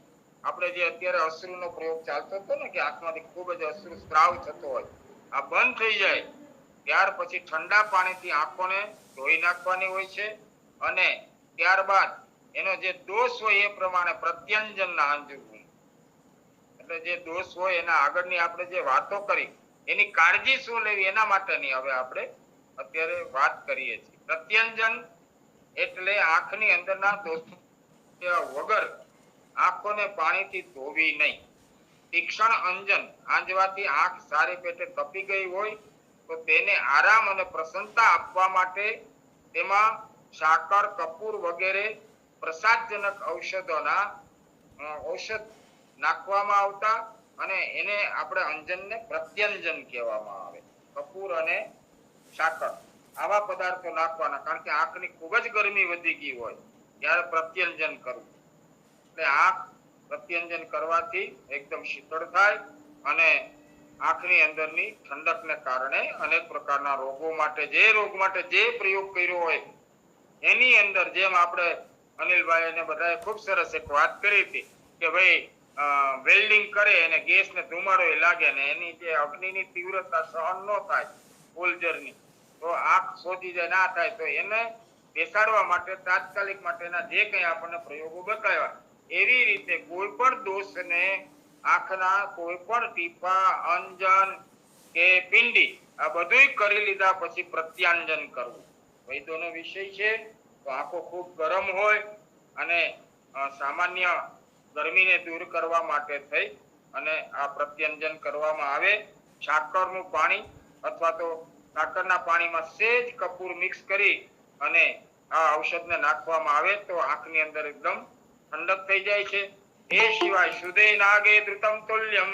આપણે જે અત્યારે અશ્રુનો પ્રયોગ ચાલતો હતો ને કે આંખમાંથી ખૂબ જ અશ્રુ સ્ત્રાવ થતો હોય, આ બંધ થઈ જાય ત્યાર પછી ઠંડા પાણીથી આંખોને ધોઈ નાખવાની હોય છે, અને ત્યારબાદ એનો જે દોષ હોય એ પ્રમાણે પ્રત્યંજન આંજવું. એટલે જે દોષ હોય એના આગળની આપણે જે વાતો કરી એની કાળજી શું લેવી એના માટેની હવે આપણે અત્યારે વાત કરીએ છીએ. પ્રત્યંજન એટલે આંખની અંદરના દોષ વગર આંખોને પાણીથી ધોવી નહીં. તીક્ષ્ણ અંજન આંજવાથી આંખ સારી પેટે તપી ગઈ હોય તો તેને આરામ અને પ્રસન્નતા આપવા માટે તેમાં સાકર, કપૂર વગેરે પ્રસાદજનક ઔષધ નાખવામાં આવતા, અને એને આપણે અંજનને પ્રત્યંજન કહેવામાં આવે. કપૂર અને સાકર આવા પદાર્થો નાખવાના, કારણ કે આંખની ખૂબ જ ગરમી વધી ગઈ હોય ત્યારે પ્રત્યંજન કરવું. એટલે આંખ પ્રત્યંજન કરવાથી એકદમ શીતળ થાય અને આંખની અંદરની ઠંડકને કારણે અનેક પ્રકારના રોગો માટે, જે રોગ માટે જે પ્રયોગ કર્યો હોય એની અંદર, જેમ આપણે અનિલભાઈ અને બધાએ ખૂબ સરસ એક વાત કરી હતી કે ભાઈ વેલ્ડિંગ કરે અને ગેસને ધુમાડો લાગે ને એની જે અગ્નિની તીવ્રતા સહન ન થાય ફૂલજરની, તો આંખ સોજી જાય, ના થાય, તો એને બેસાડવા માટે તાત્કાલિક માટેના જે કંઈ આપણને પ્રયોગો બતાવ્યા, એવી રીતે કોઈ પણ દોષને આંખના કોઈ પણ ટીપા, અંજન કે પિંડી આ બધું કરી લીધા પછી પ્રત્યાંજન કરવું વૈદ્યનો વિષય છે. તો આંખો ખૂબ ગરમ હોય અને સામાન્ય ગરમીને દૂર કરવા માટે થઈ અને આ પ્રત્યંજન કરવામાં આવે. સાકરનું પાણી અથવા તો સાકરના પાણીમાં સેજ કપૂર મિક્સ કરી અને આ ઔષધને નાખવામાં આવે તો આંખની અંદર એકદમ ઠંડક થઈ જાય છે. એ સિવાય સુદે નાગે ધૃતમ તુલ્યમ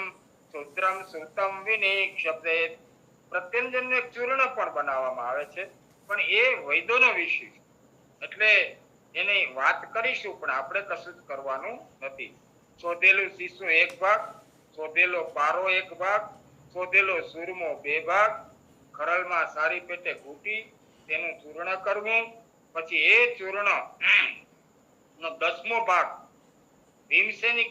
શુદ્રમ સુતમ વિનિક્ષતે પ્રત્યંજનનું એક ચૂર્ણ પણ બનાવવામાં આવે છે, પણ એ વૈદ્યનો વિષય છે એટલે એની વાત કરીશું, પણ આપણે કશું જ કરવાનું નથી. શોધેલું શીશો એક ભાગ, શોધેલો પારો એક ભાગ, શોધેલો સૂરમો 2 ભાગ, ખરલમાં સારી પેટે ઘૂંટી તેનું ચૂર્ણ કરવું. પછી એ ચૂર્ણ નો 10મો ભાગ ભીમસેની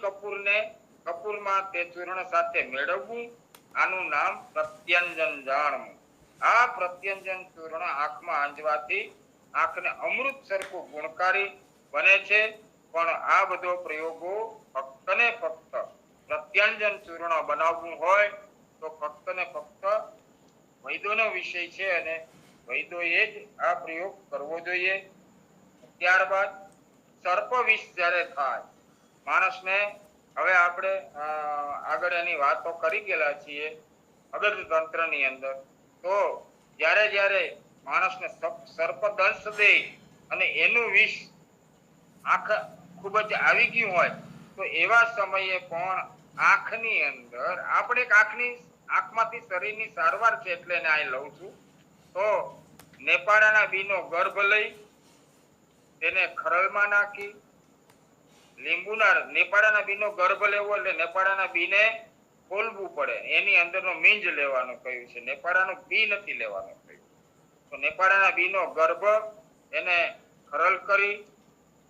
કપૂરમાં તે ચૂર્ણ સાથે મેળવવું. આનું નામ પ્રત્યંજન જાણવું. આ પ્રત્યંજન ચૂર્ણ આંખમાં આંજવાથી આંખને અમૃત સરખું ગુણકારી બને છે. પણ આ બધો પ્રયોગો ફક્ત ને ફક્ત પ્રત્યંજન ચૂર્ણ બનાવવું હોય તો ફક્ત ને ફક્ત વૈદ્યનો વિષય છે અને વૈદ્યોએ જ આ પ્રયોગ કરવો જોઈએ. ત્યારબાદ સર્પ વિષ જ્યારે થાય માણસને, હવે આપણે આગળ એની વાતો કરી ગયેલા છીએ અગધ તંત્રની અંદર, તો જ્યારે માણસને સર્પ દંશ દે અને એનું વિષ આંખ ખૂબ જ આવી ગયું હોય તો એવા સમયે પણ આંખની અંદર, આપણે આંખમાંથી શરીરની સારવાર છે એટલે એને અહીં લઉં છું, તો નેપાળાના બીનો ગર્ભ લઈ તેને ખરલમાં નાખી, નેપાળાના બીનો ગર્ભ લેવો એટલે નેપાળાના બીને ખોલવું પડે, એની અંદરનો મીંજ લેવાનું કહ્યું છે, નેપાળાનું બી નથી લેવાનું કહ્યું. તો નેપાળાના બીનો ગર્ભ એને ખરલ કરી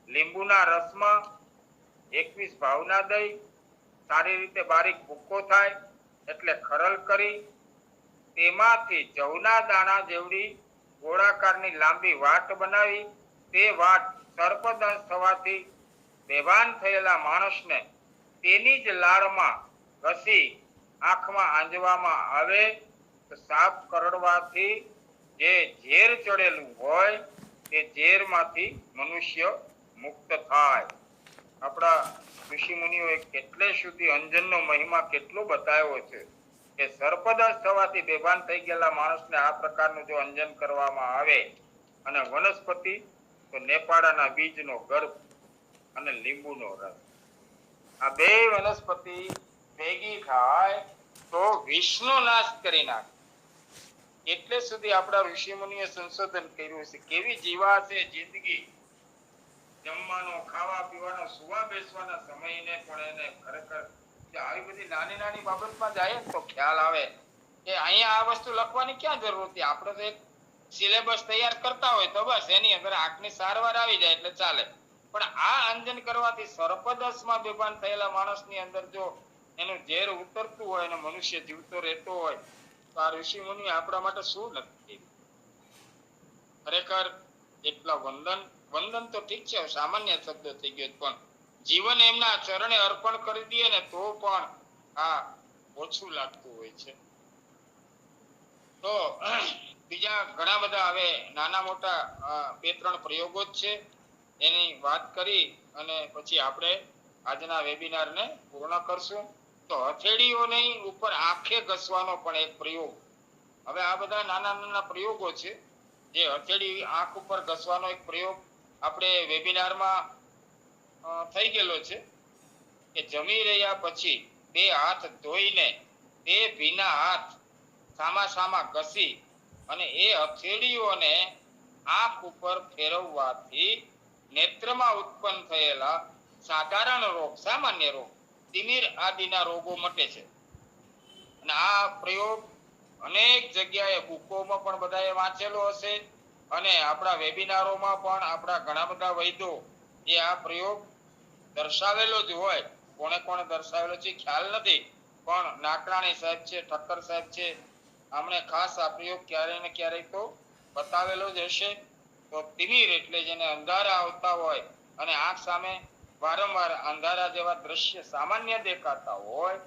લીંબુના રસમાં 21 ભાવના દઈ સારી રીતે બારીક ભૂકો થાય એટલે ખરલ કરી તેમાંથી જવના દાણા જેવડી ગોળાકારની લાંબી વાટ બનાવી તે વાટ સર્પદંશ થવાથી બેભાન થયેલા માણસને તેની જ લાળમાં ઘસી આંખમાં આંજવામાં આવે તો સાપ કરડવાથી જે ઝેર ચડેલું હોય તે ઝેરમાંથી મનુષ્ય મુક્ત થાય. આપણા ઋષિ મુનિઓએ કેટલે સુધી અંજનનો મહિમા કેટલો બતાવ્યો છે કે સર્પદંશ થવાથી બેભાન થઈ ગયેલા માણસને આ પ્રકારનું જો અંજન કરવામાં આવે અને વનસ્પતિ તો નેપાળાના બીજનો ગર્ભ અને લીંબુનો રસ, આ બે વનસ્પતિ ભેગી થાય તો વિષનો નાશ કરી નાખે. એટલે સુધી આપણા ઋષિ મુનિએ સંશોધન કર્યું છે. કેવી જીવા છે જિંદગી, જમવાનો, ખાવા પીવાનો, સુવા બેસવાના સમયને પણ એને ખરેખર આવી બધી નાની નાની બાબતમાં જાય તો ખ્યાલ આવે કે અહીંયા આ વસ્તુ લખવાની ક્યાં જરૂર હતી. આપણે તો એક સિલેબસ તૈયાર કરતા હોય તો બસ એની અંદર આંખની સારવાર આવી જાય એટલે ચાલે. પણ આ અંજન કરવાથી સર્પદંશમાં બેભાન થયેલા માણસની અંદર જો એનું ઝેર ઉતરતું હોય અને મનુષ્ય જીવતો રહેતો હોય તો આ ઋષિ મુનિ આપણા માટે શું નથી. ખરેખર એટલા વંદન તો ઠીક છે, સામાન્ય શબ્દ થઈ ગયો, પણ જીવન એમના ચરણે અર્પણ કરી દઈએ ને તો પણ આ ઓછું લાગતું હોય છે. તો બીજા ઘણા બધા હવે નાના મોટા 2-3 પ્રયોગો જ છે, એની વાત કરી અને પછી આપણે આજના વેબિનારને પૂર્ણ કરશું. તો હથેળીઓની ઉપર આંખે ઘસવાનો પણ એક પ્રયોગ. હવે આ બધા નાના નાના પ્રયોગો છે જે હથેળી આંખ ઉપર ઘસવાનો એક પ્રયોગ આપણે વેબિનારમાં થઈ ગયેલો છે કે જમી રહ્યા પછી 2 હાથ ધોઈને તે ભીના હાથ સામા ઘસી અને એ હથેળીઓને આંખ ઉપર ફેરવવાથી નેત્રમાં ઉત્પન્ન થયેલા સાધારણ રોગ, સામાન્ય રોગ, તિમિર આદિના રોગો મટે છે. અને આ પ્રયોગ અનેક જગ્યાએ બુકોમાં પણ બધાએ વાંચેલો હશે અને આપણા વેબિનારોમાં પણ આપણા ઘણા બધા વૈદ્યો એ આ પ્રયોગ દર્શાવેલો જ હોય. કોણે દર્શાવેલો છે ખ્યાલ નથી, પણ નાકરાણી સાહેબ છે, ઠક્કર સાહેબ છે, આમણે ખાસ આ પ્રયોગ ક્યારેય ને ક્યારેય તો બતાવેલો જ હશે. તો તિમિર એટલે જેને અંધારા આવતા હોય અને આંખ સામે વારંવાર અંધારા જેવા દ્રશ્ય સામાન્ય દેખાતા હોય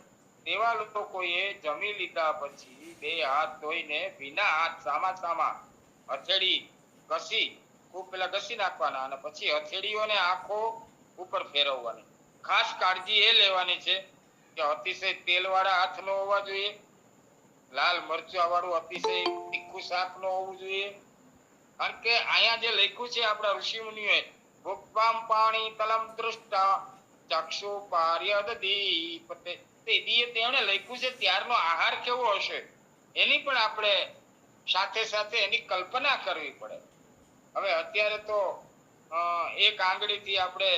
તેવા લોકોએ જમી લીધા પછી 2 હાથ ધોઈને ભીના હાથ સામા હથેળી ઘસી ખૂબ પેલા ઘસી નાખવાના અને પછી હથેળીઓને આંખો ઉપર ફેરવવાની. ખાસ કાળજી એ લેવાની છે કે અતિશય તેલવાળા હાથ ન હોવા જોઈએ, લાલ મરચા વાળું અતિશય તીખું શાક ન હોવું જોઈએ. કારણ કે અહીંયા જે લખ્યું છે આપણા ઋષિ મુનિઓએ, ભુક્વામ પાણી તલમ દૃષ્ટા ચક્ષુ પાર્યદ દીપતે, તેણે લખ્યું છે ત્યારનો આહાર કેવો હશે એની પણ આપણે સાથે એની કલ્પના કરવી પડે. હવે અત્યારે તો એક આંગળીથી આપણે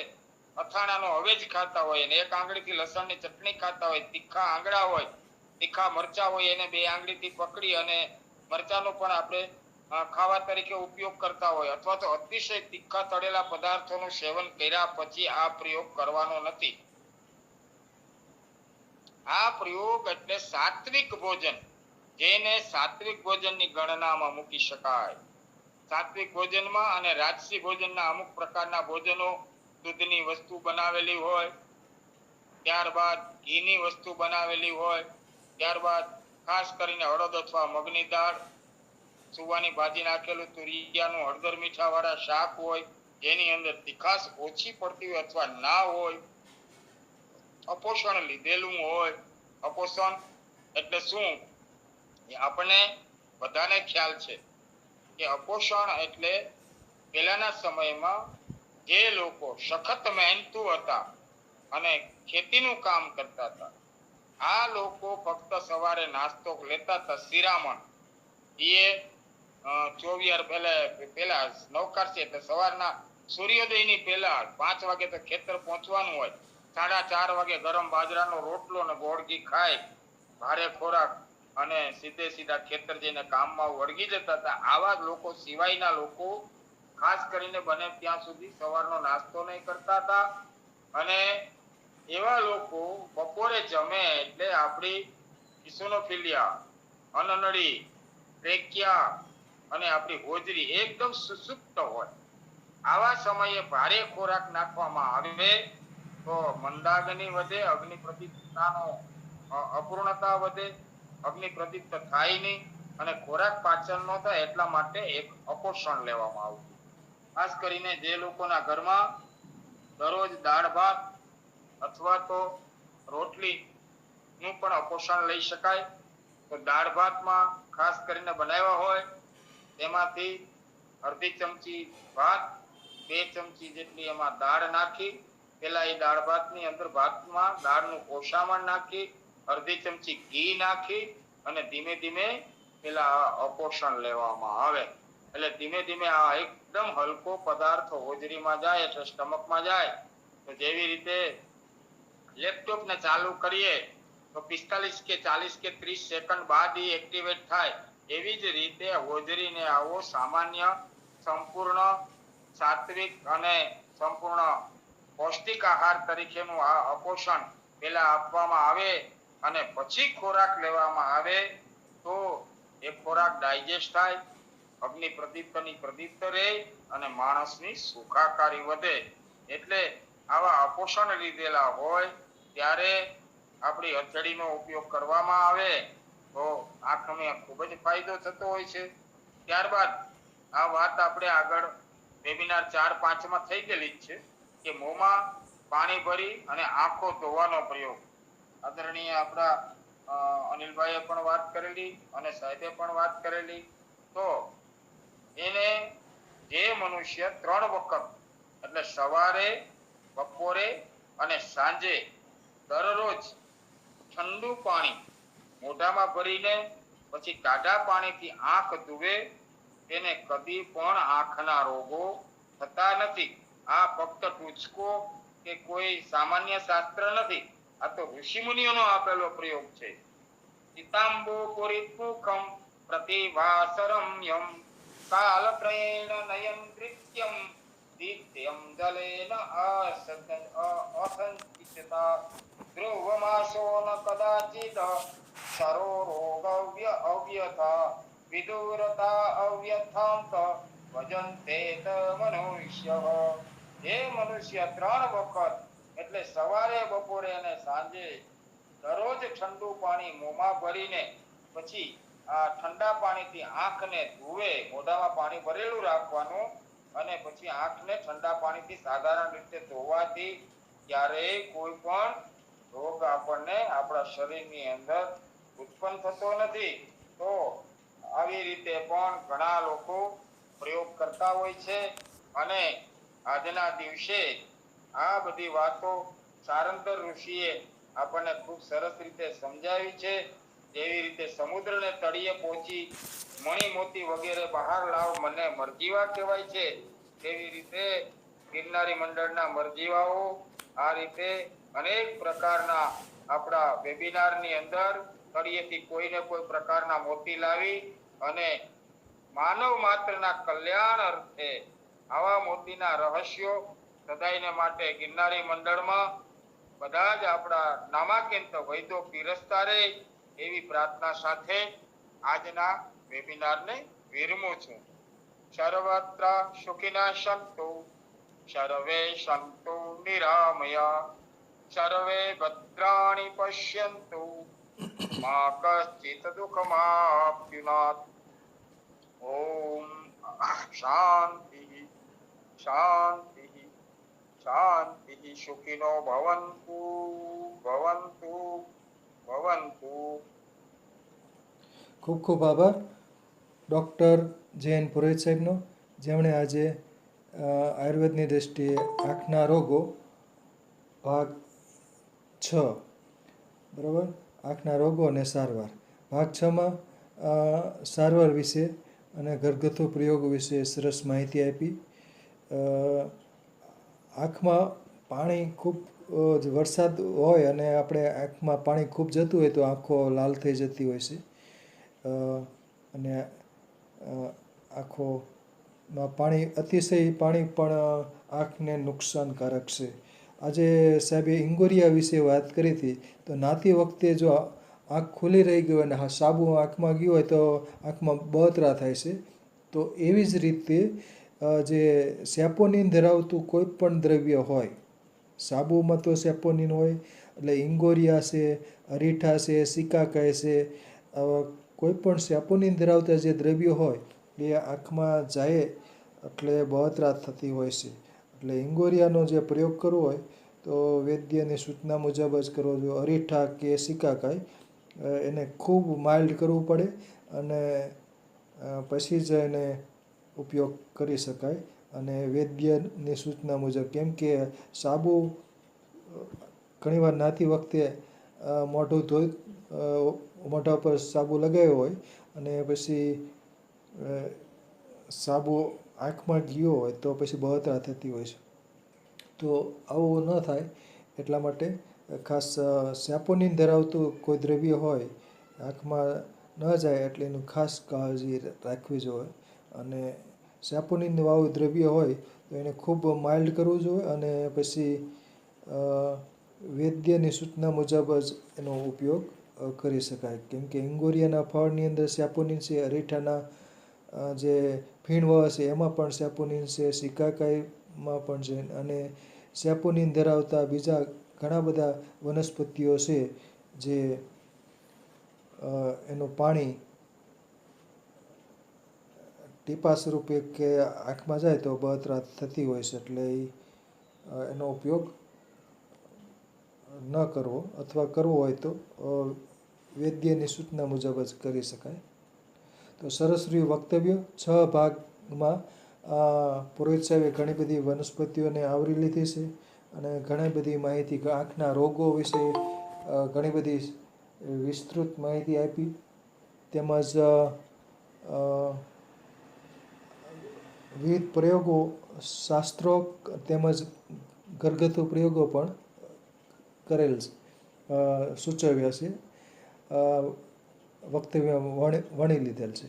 અથાણાનો હવેજ ખાતા હોય અને એક આંગળીથી લસણની ચટણી ખાતા હોય, તીખા આંગળા હોય, તીખા મરચા હોય, એને 2 આંગળીથી પકડી અને મરચાનો પણ આપણે ખાવા તરીકે ઉપયોગ કરતા હોય, અથવા તો અતિશય તીખા તળેલા પદાર્થોનું સેવન કર્યા પછી આ પ્રયોગ કરવાનો નથી. આ પ્રયોગ એટલે સાત્વિક ભોજન, જેને સાત્વિક ભોજનની ગણનામાં મૂકી શકાય. સાત્વિક ભોજનમાં અને રાજસી ભોજનના અમુક પ્રકારના ભોજનો દૂધની વસ્તુ બનાવેલી હોય, ત્યારબાદ ઘીની વસ્તુ બનાવેલી હોય, ત્યારબાદ ખાસ કરીને અડદ અથવા મગની દાળ, સુવાની ભાજી નાખેલું તુરિયાનું હળદર મીઠા વાળા શાક હોય જેની અંદર તીખાશ ઓછી પડતી હોય અથવા ના હોય, અપોષણ લીધેલું હોય. અપોષણ એટલે શું એ આપણને બધાને ખ્યાલ છે કે અપોષણ એટલે પહેલાના સમયમાં જે લોકો સખત મહેનતુ હતા અને ખેતીનું કામ કરતા હતા, આ લોકો ફક્ત સવારે નાસ્તો લેતા હતા શિરામણ. એ 24 પહેલા નવકારશે એટલે સવારના સૂર્યોદયની પહેલા 5 વાગે તો ખેતર પહોંચવાનું હોય, 4:30 વાગે ગરમ બાજરાનો રોટલો અને ગોળ ઘી ખાય ભારે ખોરાક અને સીધા ખેતર જઈને કામમાં વળગી જતા હતા. આવા લોકો સિવાયના લોકો ખાસ કરીને બને ત્યાં સુધી સવારનો નાસ્તો નહીં કરતા હતા. અને એવા લોકો બપોરે જમે એટલે આપણી ઇસોનોફિલિયા, અનનળી, ટ્રેકિયા અને આપણી હોજરી એકદમ સુસુપ્ત હોય. આવા સમયે ભારે ખોરાક નાખવામાં આવે તો મંદાગ્નિ વધે, અગ્નિ પ્રદીપ્તતાનો અપૂર્ણતા વધે, અગ્નિ પ્રદીપ્ત થાય નહીં અને ખોરાક પાચન ન થાય એટલા માટે એક અપોષણ લેવામાં આવતું. ખાસ કરીને જે લોકોના ઘરમાં દરરોજ દાળ ભાત અથવા તો રોટલી નું પણ અપોષણ લઈ શકાય. તો દાળ ભાતમાં ખાસ કરીને બનાવ્યા હોય તેમાંથી અડધી ચમચી ભાત, 2 ચમચી જેટલી એમાં દાળ નાખી, પેલા એ દાળ ભાતની અંદર ભાતમાં દાળનું ઓસામણ નાખી, અડધી ચમચી ઘી નાખી અને ધીમે ધીમે પેલા અપોષણ લેવામાં આવે. એટલે ધીમે ધીમે આ એકદમ હલકો પદાર્થ હોજરીમાં જાય એટલે સ્ટમકમાં જાય. તો જેવી રીતે લેપટોપ ને ચાલુ કરીએ તો 45 કે 40 કે 30 સેકન્ડ બાદ એ એક્ટિવેટ થાય, એવી જ રીતે હોજરીને આવો સામાન્ય, સંપૂર્ણ, સાત્વિક અને સંપૂર્ણ પૌષ્ટિક આહાર તરીકેનું આ અપોષણ પેલા આપવામાં આવે અને પછી ખોરાક લેવામાં આવે તો એ ખોરાક ડાયજેસ્ટ થાય, અગ્નિ પ્રદીપ્તની પ્રદીપ્ત રહે અને માણસની સુખાકારી વધે. એટલે આવા અપોષણ લીધેલા હોય ત્યારે આપણી હથેળીનો ઉપયોગ કરવામાં આવે તો આંખને ખૂબ જ ફાયદો થતો હોય છે. ત્યારબાદ આ વાત આપણે આગળ વેબિનાર 4-5 થઈ ગયેલી જ છે કે મોંમાં પાણી ભરી અને આંખો ધોવાનો પ્રયોગ. આદરણીય આપણા અનિલભાઈએ પણ વાત કરેલી અને સાહેબે પણ વાત કરેલી. તો એને જે મનુષ્ય 3 વખત એટલે સવારે, બપોરે અને સાંજે દરરોજ ઠંડુ પાણી મોઢામાં ભરીને પછી ટાઢા પાણીથી આંખ ધુવે તેને કદી પણ આંખના રોગો થતા નથી. આ ફક્ત ટૂચકો કે કોઈ સામાન્ય શાસ્ત્ર નથી, આ તો ઋષિમુનિઓનો આપેલો પ્રયોગ છે. પિતાંબો પુરીત્મુખમ પ્રતિભાસરમ્યમ કાલક્રમેણ નયન દૃત્યમ દીપ્ત્યમ જલેન અસંચિતા ધ્રુવમાસો ન કદાચિદ સરો રોગવ્ય અવ્યથા વિદુરતા અવ્યથાંત ભજન્તે મનુષ્ય. જે મનુષ્ય 3 વખત એટલે સવારે, બપોરે અને સાંજે દરરોજ ઠંડુ પાણી મોંમાં ભરીને પછી આ ઠંડા પાણીથી આંખને ધુવે, મોઢામાં પાણી ભરેલું રાખવાનું અને પછી આંખને ઠંડા પાણીથી સાધારણ રીતે ધોવાથી ક્યારેય કોઈ પણ રોગ આપણને આપણા શરીરની અંદર ઉત્પન્ન થતો નથી. તો આવી રીતે પણ ઘણા લોકો પ્રયોગ કરતા હોય છે અને આજના દિવસે આ બધી વાતો સારંતર ઋષિએ આપણને ખૂબ સરસ રીતે સમજાવી છે. જેવી રીતે સમુદ્રને તળિયે પહોંચી મણી મોતી વગેરે બહાર લાવ મને મરજીવા કહેવાય છે, તેવી રીતે ગિરનારી મંડળના મરજીવાઓ આ રીતે અનેક પ્રકારના આપણા વેબિનારની અંદર તળિયેથી કોઈને કોઈ પ્રકારના મોતી લાવી અને માનવ માત્રના કલ્યાણ અર્થે આવા મોતીના રહસ્યો સદાયને માટે ગિરનારી મંડળમાં બધા જ આપણા નામાંકિત વૈદો પીરસતા રહે એવી પ્રાર્થના સાથે આજના વેબિનારને વિરમું છું. સર્વત્ર સુખિનઃ સંતુ, સર્વે સંતુ નિરામયા, સર્વે ભદ્રાણિ પશ્યન્તુ, મા કશ્ચિત દુઃખમાપ્નુયાત. ઓમ શાંતિ શાંતિ શાંતિ. સુખિનો ભવન્તુ ભવન્તુ ભવન્તુ. ખૂબ ખૂબ આભાર ડૉક્ટર જયંત પુરોહિત સાહેબનો, જેમણે આજે આયુર્વેદની દૃષ્ટિએ આંખના રોગો ભાગ 6 બરાબર, આંખના રોગો અને સારવાર ભાગ 6માં સારવાર વિશે અને ઘરગથ્થુ પ્રયોગો વિશે સરસ માહિતી આપી. આંખમાં પાણી ખૂબ વરસાદ હોય અને આપણે આંખમાં પાણી ખૂબ જતું હોય તો આંખો લાલ થઈ જતી હોય છે અને આંખો પાણી અતિશય પાણી પણ આંખને નુકસાનકારક છે. આજે સાહેબે ઇંગોરિયા વિશે વાત કરી હતી. તો નાતી વખતે જો આંખ ખુલ્લી રહી ગઈ હોય અને સાબુ આંખમાં ગયો હોય તો આંખમાં બળતરા થાય છે. તો એવી જ રીતે જે સેપોનિન ધરાવતું કોઈ પણ દ્રવ્ય હોય, સાબુમાં તો સેપોનિન હોય, એટલે ઇંગોરિયા છે, અરીઠા છે, સિકાકાઈ છે, કોઈ પણ સેપોનિન ધરાવતા જે દ્રવ્યો હોય એ આંખમાં જાય એટલે બળતરા થતી હોય છે. એટલે ઇંગોરિયાનો જે પ્રયોગ કરવો હોય તો વૈદ્યની સૂચના મુજબ જ કરવો જોઈએ. અરીઠા કે સિકાકાઈ એને ખૂબ માઇલ્ડ કરવું પડે અને પછી જ એને ઉપયોગ કરી શકાય અને વૈદ્યની સૂચના મુજબ. કેમ કે સાબુ ઘણીવાર નાતી વખતે મોઢું ધોઈ મોઢા પર સાબુ લગાવ્યો હોય અને પછી સાબુ આંખમાં ગયો હોય તો પછી બળતરા થતી હોય છે. તો આવું ન થાય એટલા માટે ખાસ સેપોનિન ધરાવતું કોઈ દ્રવ્ય હોય આંખમાં ન જાય એટલે એનું ખાસ કાળજી રાખવી જોઈએ. અને સેપોનિન વાળું દ્રવ્ય હોય તો એને ખૂબ માઇલ્ડ કરવું જોઈએ અને પછી વૈદ્યની સૂચના મુજબ જ એનો ઉપયોગ કરી શકાય. કેમ કે ઇંગોરિયાના ફળની અંદર સેપોનિન છે, અરીઠાના જે ફીણવળ છે એમાં પણ સેપોનિન છે, સિકાકાઈમાં પણ છે અને સેપોનિન ધરાવતા બીજા ઘણા બધા વનસ્પતિઓ છે જે એનું પાણી ટીપા સ્વરૂપે કે આંખમાં જાય તો બળતરા થતી હોય છે. એટલે એનો ઉપયોગ ન કરવો અથવા કરવો હોય તો વૈદ્યની સૂચના મુજબ જ કરી શકાય. તો સરસ રહ્યું વક્તવ્ય. 6 ભાગમાં પુરોહિત સાહેબે ઘણી બધી વનસ્પતિઓને આવરી લીધી છે અને ઘણી બધી માહિતી આંખના રોગો વિશે ઘણી બધી વિસ્તૃત માહિતી આપી. તેમજ વિવિધ પ્રયોગો, શાસ્ત્રો તેમજ ઘરગથ્થુ પ્રયોગો પણ કરેલ છે, સૂચવ્યા છે, વક્તવ્યમાં વણી લીધેલ છે.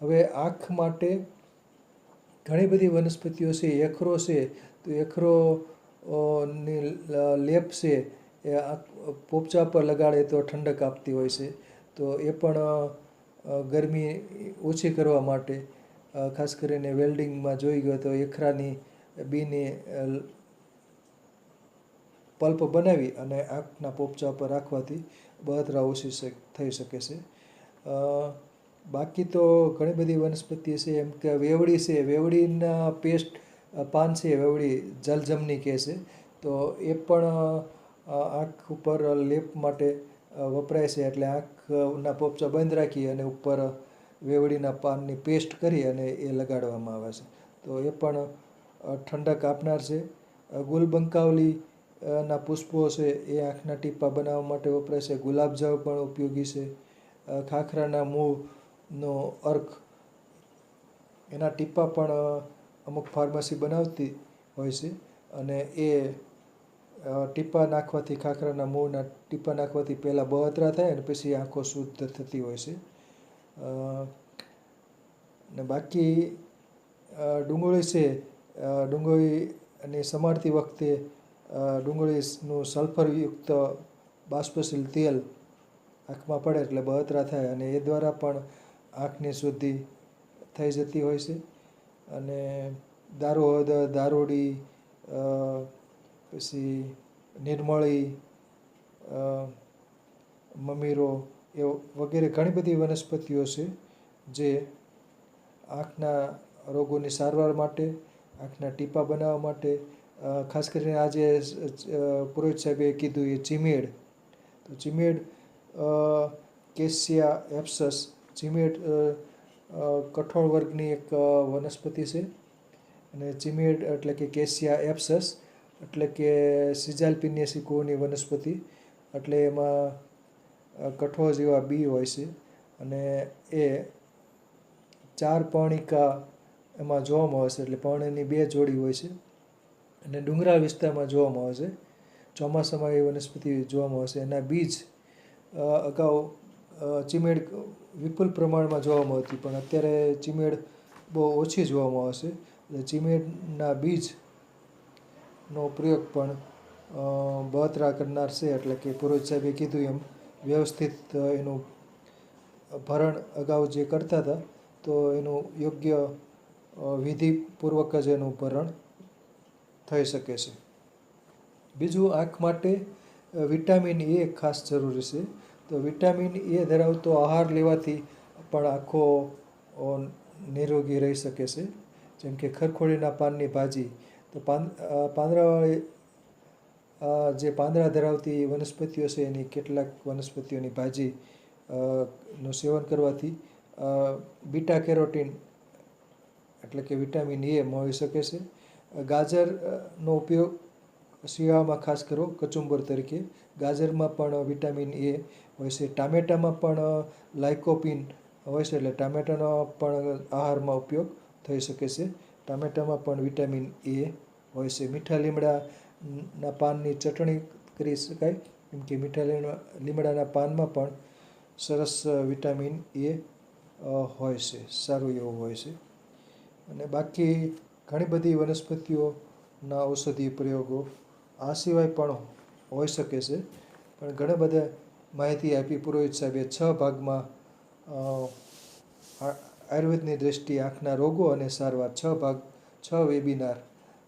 હવે આંખ માટે ઘણી બધી વનસ્પતિઓ છે. એખરો છે તો એખરો ની લેપ છે એ પોપચા પર લગાડે તો ઠંડક આપતી હોય છે. તો એ પણ ગરમી ઓછી કરવા માટે ખાસ કરીને વેલ્ડિંગમાં જોઈ ગયો તો એખરાની બીની પલ્પ બનાવી અને આંખના પોપચા પર રાખવાથી બળતરા ઓછી થઈ શકે છે. બાકી તો ઘણી બધી વનસ્પતિ છે એમ કે વેવડી છે, વેવડીના પેસ્ટ પાન છે, વેવડી જલજમની કહે છે, તો એ પણ આંખ ઉપર લેપ માટે વપરાય છે. એટલે આંખના પોપચા બંધ રાખી અને ઉપર વેવડીના પાનની પેસ્ટ કરી અને એ લગાડવામાં આવે છે. તો એ પણ ઠંડક આપનાર છે. ગુલબંકાવલી ના પુષ્પો છે એ આંખના ટીપાં બનાવવા માટે વપરાય છે. ગુલાબજળ પણ ઉપયોગી છે. ખાખરાના મૂળનો અર્ક, એના ટીપાં પણ અમુક ફાર્મસી બનાવતી હોય છે અને એ ટીપાં નાખવાથી, ખાખરાના મૂળના ટીપાં નાખવાથી પહેલાં બળતરા થાય અને પછી આંખો શુદ્ધ થતી હોય છે. ને બાકી ડુંગળી છે, ડુંગળીને સમારતી વખતે ડુંગળીનું સલ્ફરયુક્ત બાષ્પશીલ તેલ આંખમાં પડે એટલે બળતરા થાય અને એ દ્વારા પણ આંખની શુદ્ધિ થઈ જતી હોય છે. અને દારૂ હળદર, દારૂડી, પછી નિર્મળી, મમીરો એ વગેરે ઘણી બધી વનસ્પતિઓ છે જે આંખના રોગોની સારવાર માટે, આંખના ટીપાં બનાવવા માટે, ખાસ કરીને આજે પુરોહિત સાહેબે કીધું એ ચીમેડ, તો ચીમેડ કેસિયા એપ્સસ, ચીમેડ કઠોળ વર્ગની એક વનસ્પતિ છે અને ચીમેડ એટલે કે કેસિયા એપ્સસ એટલે કે સિઝાલ્પિનિયસી કુળની વનસ્પતિ. એટલે એમાં કઠોળ જેવા બી હોય છે અને એ 4 પર્ણિકા એમાં જોવા મળે છે. એટલે પર્ણની 2 જોડી હોય છે અને ડુંગરાળ વિસ્તારમાં જોવા મળે છે. ચોમાસામાં એ વનસ્પતિ જોવા મળે છે. એના બીજ અગાઉ ચીમેડ વિપુલ પ્રમાણમાં જોવા મળતી, પણ અત્યારે ચીમેડ બહુ ઓછી જોવામાં આવશે. એટલે ચીમેડના બીજનો પ્રયોગ પણ બળતરા કરનાર છે. એટલે કે પુરોહિત સાહેબે કીધું એમ વ્યવસ્થિત એનું ભરણ અગાઉ જે કરતા હતા તો એનું યોગ્ય વિધિપૂર્વક જ એનું ભરણ થઈ શકે છે. બીજું, આંખ માટે વિટામિન એ ખાસ જરૂરી છે. તો વિટામિન એ ધરાવતો આહાર લેવાથી પણ આંખો નિરોગી રહી શકે છે. જેમ કે ખરખોડીના પાનની ભાજી, તો પાંદડાવાળી જે પાંદડા ધરાવતી વનસ્પતિઓ છે એની કેટલાક વનસ્પતિઓની ભાજી નું સેવન કરવાથી બીટા કેરોટીન એટલે કે વિટામિન એ મળી શકે છે. ગાજરનો ઉપયોગ શિયાળામાં ખાસ કરવો કચુંબર તરીકે. ગાજરમાં પણ વિટામિન એ હોય છે. ટામેટામાં પણ લાઇકોપીન હોય છે, એટલે ટામેટાનો પણ આહારમાં ઉપયોગ થઈ શકે છે. ટામેટામાં પણ વિટામિન એ હોય છે. મીઠા લીમડાના પાનની ચટણી કરી શકાય, કેમ કે મીઠા લીમડાના પાનમાં પણ સરસ વિટામિન એ હોય છે, સારું એવું હોય છે. અને બાકી ઘણી બધી વનસ્પતિઓના ઔષધીય પ્રયોગો આ સિવાય પણ હોઈ શકે છે. પણ ઘણા બધા માહિતી આપી પુરોહિત સાહેબે 6 ભાગમાં આયુર્વેદની દ્રષ્ટિએ આંખના રોગો અને સારવાર 6 ભાગ 6 વેબિનાર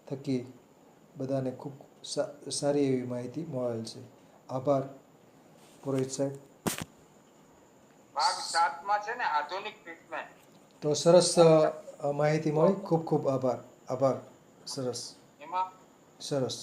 થકી બધાને ખૂબ સારી એવી માહિતી મળેલ છે. આભાર પુરોહિત સાહેબ. ભાગ 7 માં છે ને આધુનિક ટ્રીટમેન્ટ. તો સરસ માહિતી મળી. ખૂબ ખૂબ આભાર. આભાર. સરસ એમાં સરસ.